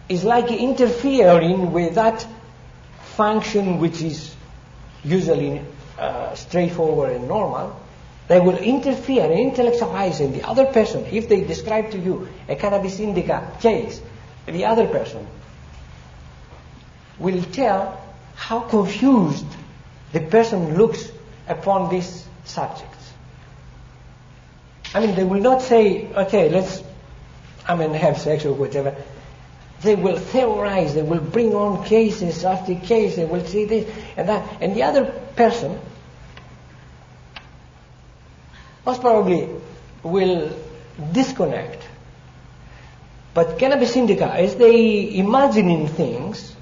is like interfering with that function which is usually straightforward and normal. They will interfere and intellectualize in the other person. If they describe to you a Cannabis Indica case, the other person will tell how confused the person looks upon these subjects. I mean, they will not say, okay, let's, have sex or whatever. They will theorize, they will bring on cases after case, they will say this and that. And the other person most probably will disconnect. But Cannabis Indica, as they imagining things,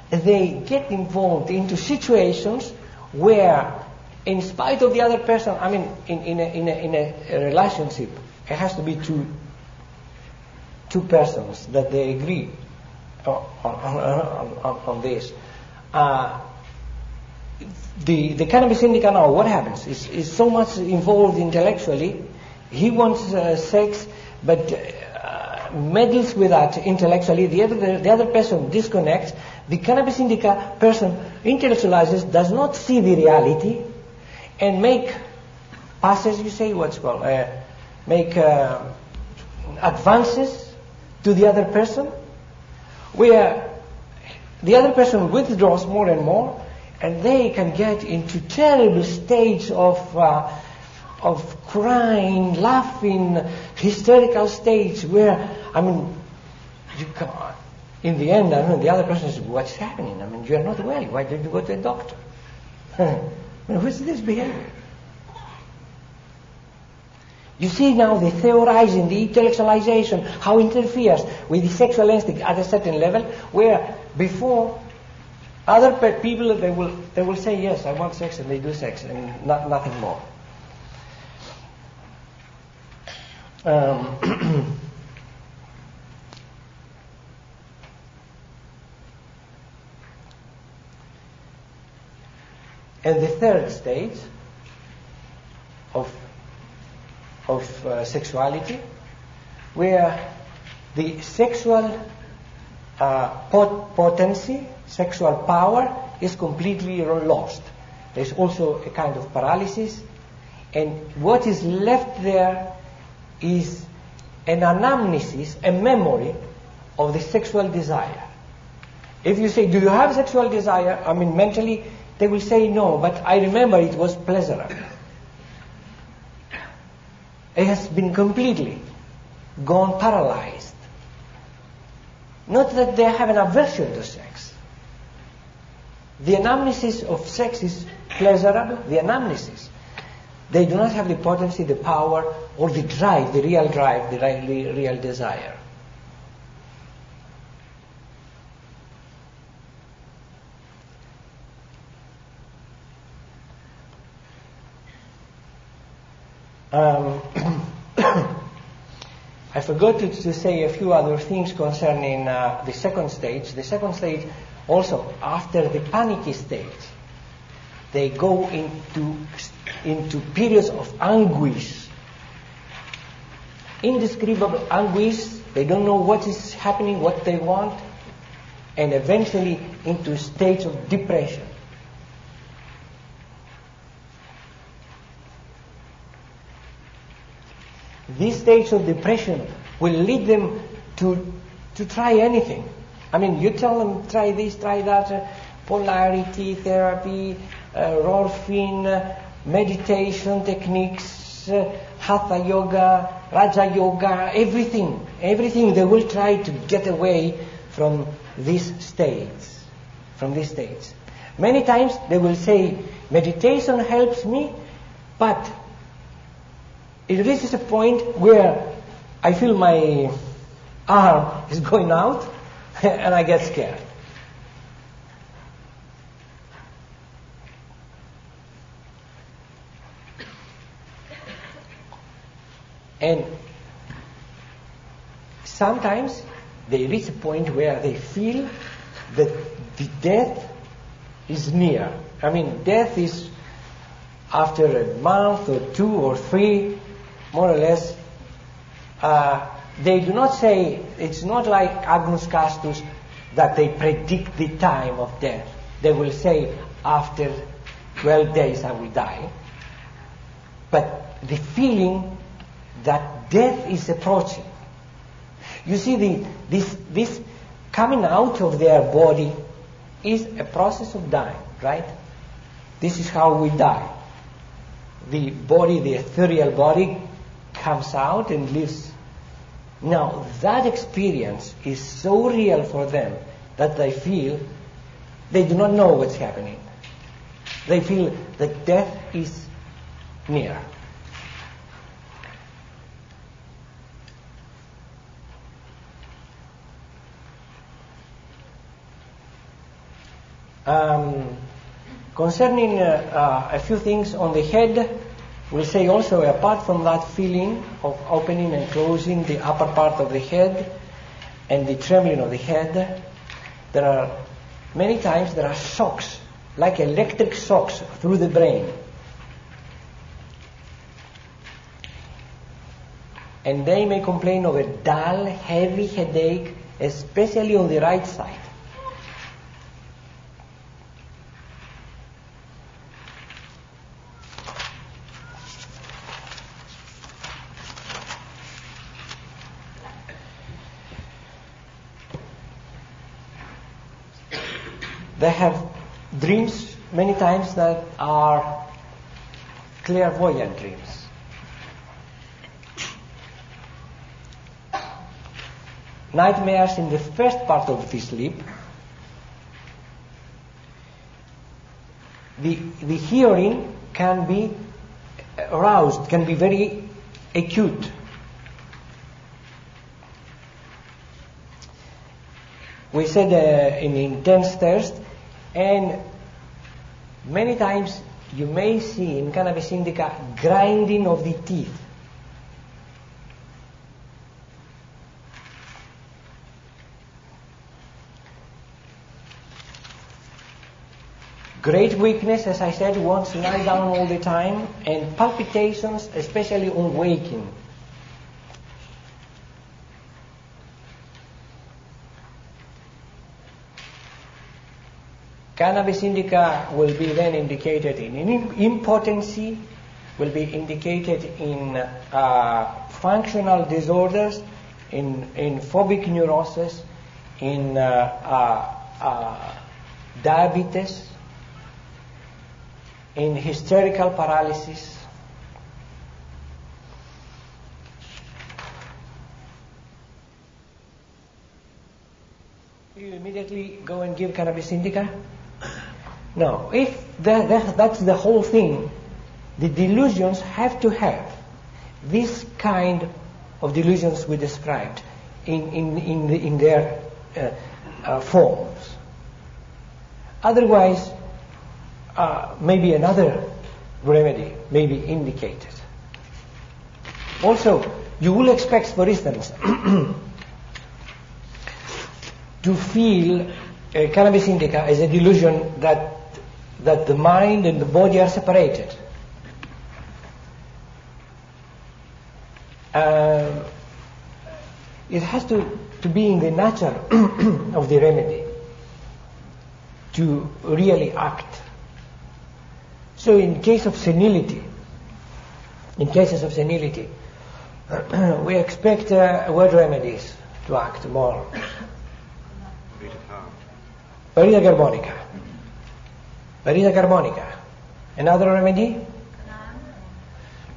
they get involved into situations where, in spite of the other person, in a relationship, it has to be two persons that they agree on this. The Cannabis Indica now, what happens? Is so much involved intellectually. He wants sex, but meddles with that intellectually. The other person disconnects. The Cannabis Indica person intellectualizes, does not see the reality, and make passes, you say, what's called, make advances to the other person, where the other person withdraws more and more, and they can get into terrible states of crying, laughing, hysterical states where, you can't. In the end, the other person says, what's happening? You are not well. Why did you go to a doctor? What's this behavior? You see now the theorizing, the intellectualization, how it interferes with the sexual instinct at a certain level, where before other people, they will say, yes, I want sex, and they do sex, and nothing more. And the third stage of sexuality, where the sexual potency, sexual power is completely lost. There's also a kind of paralysis, and what is left there is an anamnesis, a memory of the sexual desire. If you say, do you have sexual desire? Mentally, they will say no, but I remember it was pleasurable. It has been completely gone paralyzed. Not that they have an aversion to sex, The anamnesis of sex is pleasurable, the anamnesis. They do not have the potency, the power, or the drive, the real desire. I forgot to say a few other things concerning the second stage. The second stage, also after the panicky stage, they go into periods of anguish, indescribable anguish. They don't know what is happening, what they want, and eventually into states of depression. These states of depression will lead them to try anything. I mean, you tell them, try this, try that, polarity therapy, Rolfing, meditation techniques, Hatha yoga, Raja yoga, everything they will try to get away from these states. Many times they will say, meditation helps me, but it reaches a point where I feel my arm is going out and I get scared. And sometimes they reach a point where they feel that the death is near. I mean, death is after a month or 2 or 3, more or less. They do not say, it's not like Agnus Castus that they predict the time of death. They will say, after 12 days I will die. But the feeling that death is approaching. You see, this coming out of their body is a process of dying, right? This is how we die. The body, the ethereal body, comes out and lives. Now, that experience is so real for them that they feel they do not know what's happening. They feel that death is near. Concerning a few things on the head, we'll say also, apart from that feeling of opening and closing the upper part of the head and the trembling of the head, there are many times there are shocks, like electric shocks through the brain. And they may complain of a dull, heavy headache, especially on the right side. They have dreams many times that are clairvoyant dreams. Nightmares in the first part of the sleep. The hearing can be aroused, can be very acute. We said in intense thirst, and many times you may see in Cannabis Indica grinding of the teeth. Great weakness, as I said, wants to lie down all the time, and palpitations, especially on waking. Cannabis indica will be then indicated in impotency, will be indicated in functional disorders, in phobic neurosis, in diabetes, in hysterical paralysis. You immediately go and give Cannabis indica. No, if that's the whole thing, the delusions have to have this kind of delusions we described in their forms. Otherwise, maybe another remedy may be indicated. Also, you will expect, for instance, to feel Cannabis Indica as a delusion that the mind and the body are separated. It has to be in the nature of the remedy to really act. So in case of senility, in cases of senility, we expect word remedies to act more. Parida carbonica. Parida carbonica. Another remedy?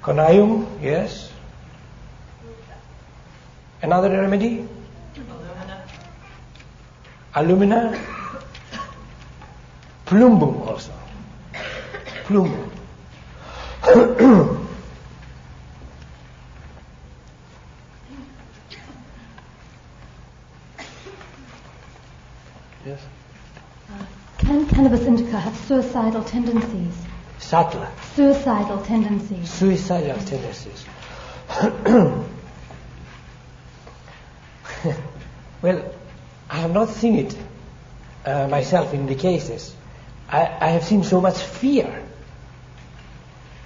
Conaium, yes. Another remedy? Alumina. Plumbum also. Plumbum. Yes. Can Cannabis Indica have suicidal tendencies? Subtle. Suicidal tendencies. Suicidal tendencies. Well, I have not seen it myself in the cases. I have seen so much fear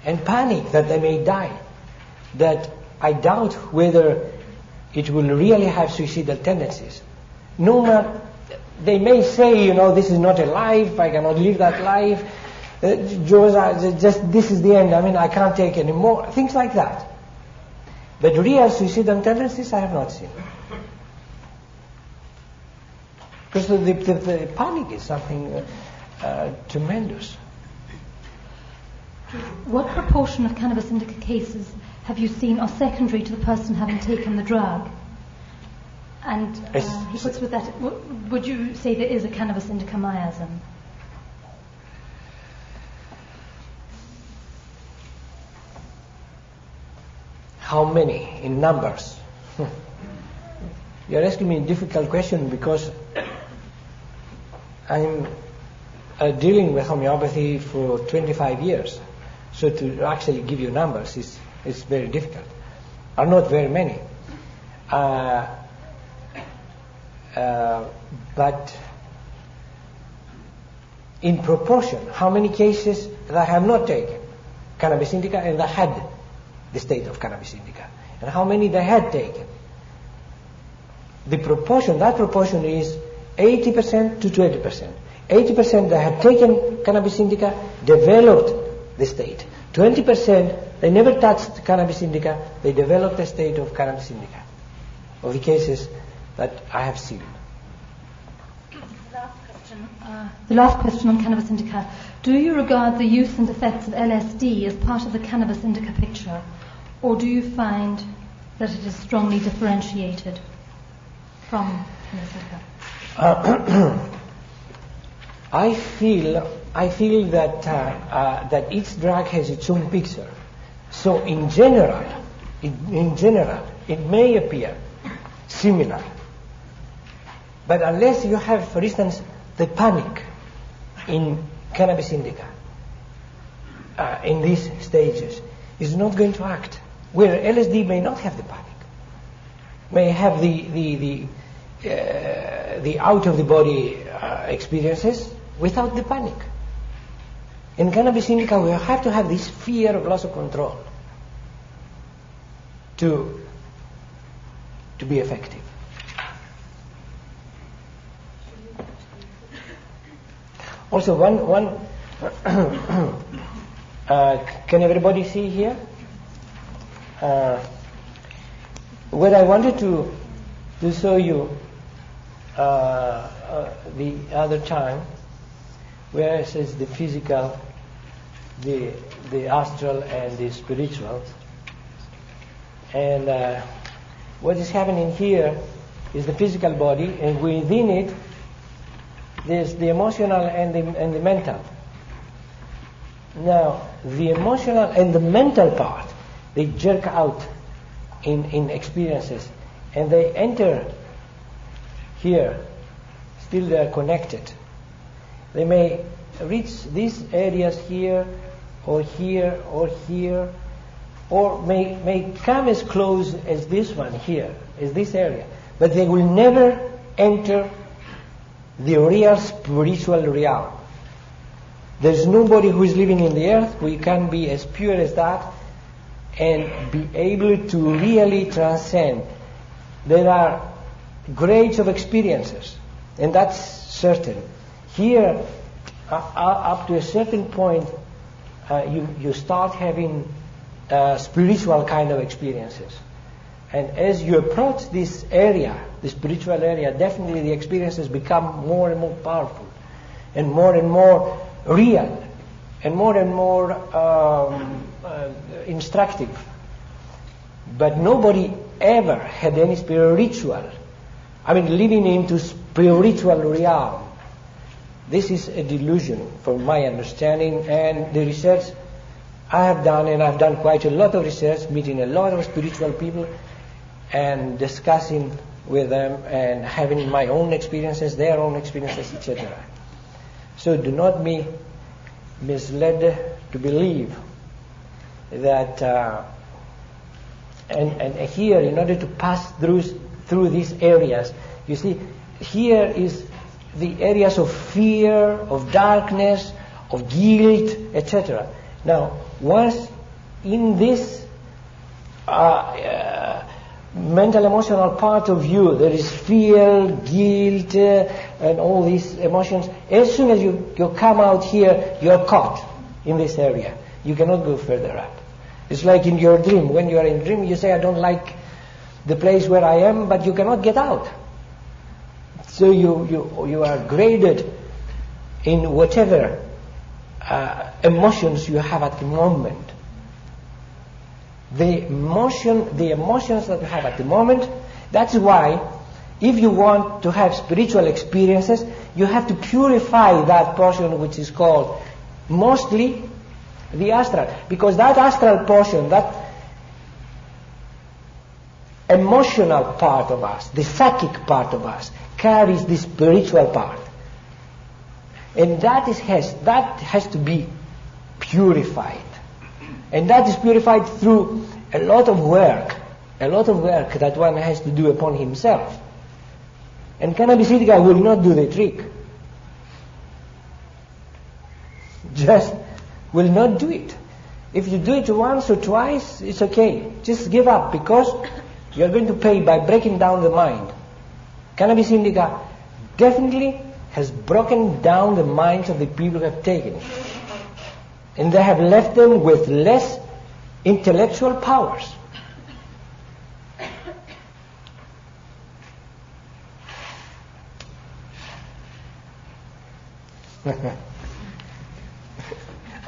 and panic that they may die that I doubt whether it will really have suicidal tendencies. No matter, they may say, this is not a life, I cannot live that life, just this is the end, I can't take any more, things like that. But real suicidal tendencies I have not seen. Because the panic is something tremendous. What proportion of Cannabis Indica cases have you seen are secondary to the person having taken the drug? And he puts with that, would you say there is a Cannabis Indica miasm? How many in numbers? You're asking me a difficult question because I'm dealing with homeopathy for 25 years. So to actually give you numbers is very difficult. Are not very many. But in proportion, how many cases that I have not taken Cannabis Indica and that had the state of Cannabis Indica, and how many they had taken? That proportion is 80% to 20%. 80% that had taken Cannabis Indica developed the state. 20% they never touched Cannabis Indica, they developed the state of Cannabis Indica, of the cases that I have seen. The last question on Cannabis Indica. Do you regard the use and effects of LSD as part of the Cannabis Indica picture, or do you find that it is strongly differentiated from Cannabis Indica? I feel that each drug has its own picture. So in general, it may appear similar. But unless you have, for instance, the panic in Cannabis Indica, in these stages, is not going to act. Where LSD may not have the panic, may have the out of the body experiences without the panic. In Cannabis Indica, we have to have this fear of loss of control to be effective. Also, one can everybody see here? What I wanted to show you the other time, where it says the physical, the astral, and the spiritual. And what is happening here is the physical body, and within it there's the emotional and the mental. Now, the emotional and the mental part, they jerk out in experiences, and they enter here. Still they are connected. They may reach these areas here, or here, or here, or may come as close as this one here, as this area. But they will never enter the real spiritual realm. There's nobody who is living in the earth who can be as pure as that and be able to really transcend. There are grades of experiences, and that's certain. Here, up to a certain point, you start having spiritual kind of experiences. And as you approach this area, the spiritual area, definitely the experiences become more and more powerful and more real and more instructive. But nobody ever had any spiritual, living into spiritual realm. This is a delusion from my understanding, and the research I have done, and I've done quite a lot of research, meeting a lot of spiritual people and discussing with them and having my own experiences, their own experiences, etc. So do not be misled to believe that, and here, in order to pass through these areas, you see, here is the areas of fear, of darkness, of guilt, etc. Now, once in this mental emotional part of you, there is fear, guilt, and all these emotions. As soon as you come out here, you're caught in this area. You cannot go further up. It's like in your dream. When you are in dream, you say, I don't like the place where I am, but you cannot get out. So you are graded in whatever emotions you have at the moment. The emotions that you have at the moment, that's why if you want to have spiritual experiences, you have to purify that portion which is called mostly the astral. Because that astral portion, that emotional part of us, the psychic part of us, carries the spiritual part. And that has to be purified. And that is purified through a lot of work that one has to do upon himself. And Cannabis Indica will not do the trick. Just will not do it. If you do it once or twice, it's okay. Just give up, because you're going to pay by breaking down the mind. Cannabis Indica definitely has broken down the minds of the people who have taken it. And they have left them with less intellectual powers.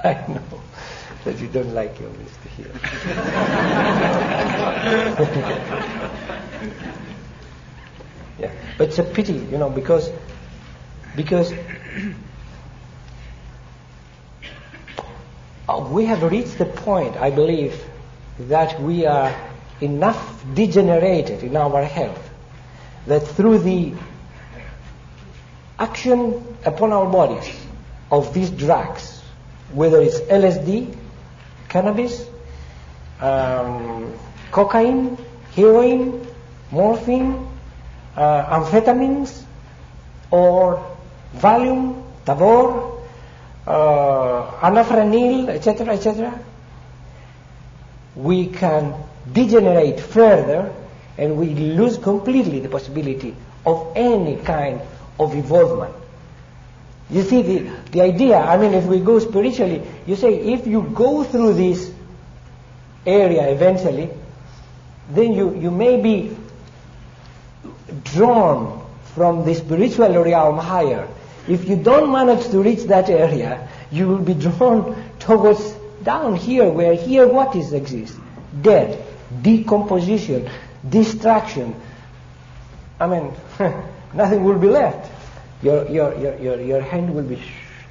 I know that you don't like your Mr. here. Yeah, but it's a pity, because we have reached the point, I believe, that we are enough degenerated in our health that through the action upon our bodies of these drugs, whether it's LSD, cannabis, cocaine, heroin, morphine, amphetamines, or Valium, Tavor, anafranil, etc., we can degenerate further, and we lose completely the possibility of any kind of evolvement. You see the idea, if we go spiritually, you say if you go through this area eventually, then you may be drawn from the spiritual realm higher. If you don't manage to reach that area, you will be drawn towards down here, where here what exists? Death, decomposition, destruction. Nothing will be left. Your hand will be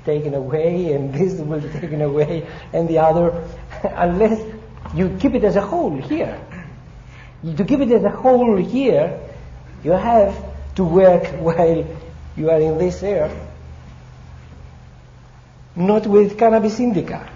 taken away, and this will be taken away, and the other, unless you keep it as a whole here. To keep it as a whole here, you have to work while you are in this earth, not with Cannabis Indica.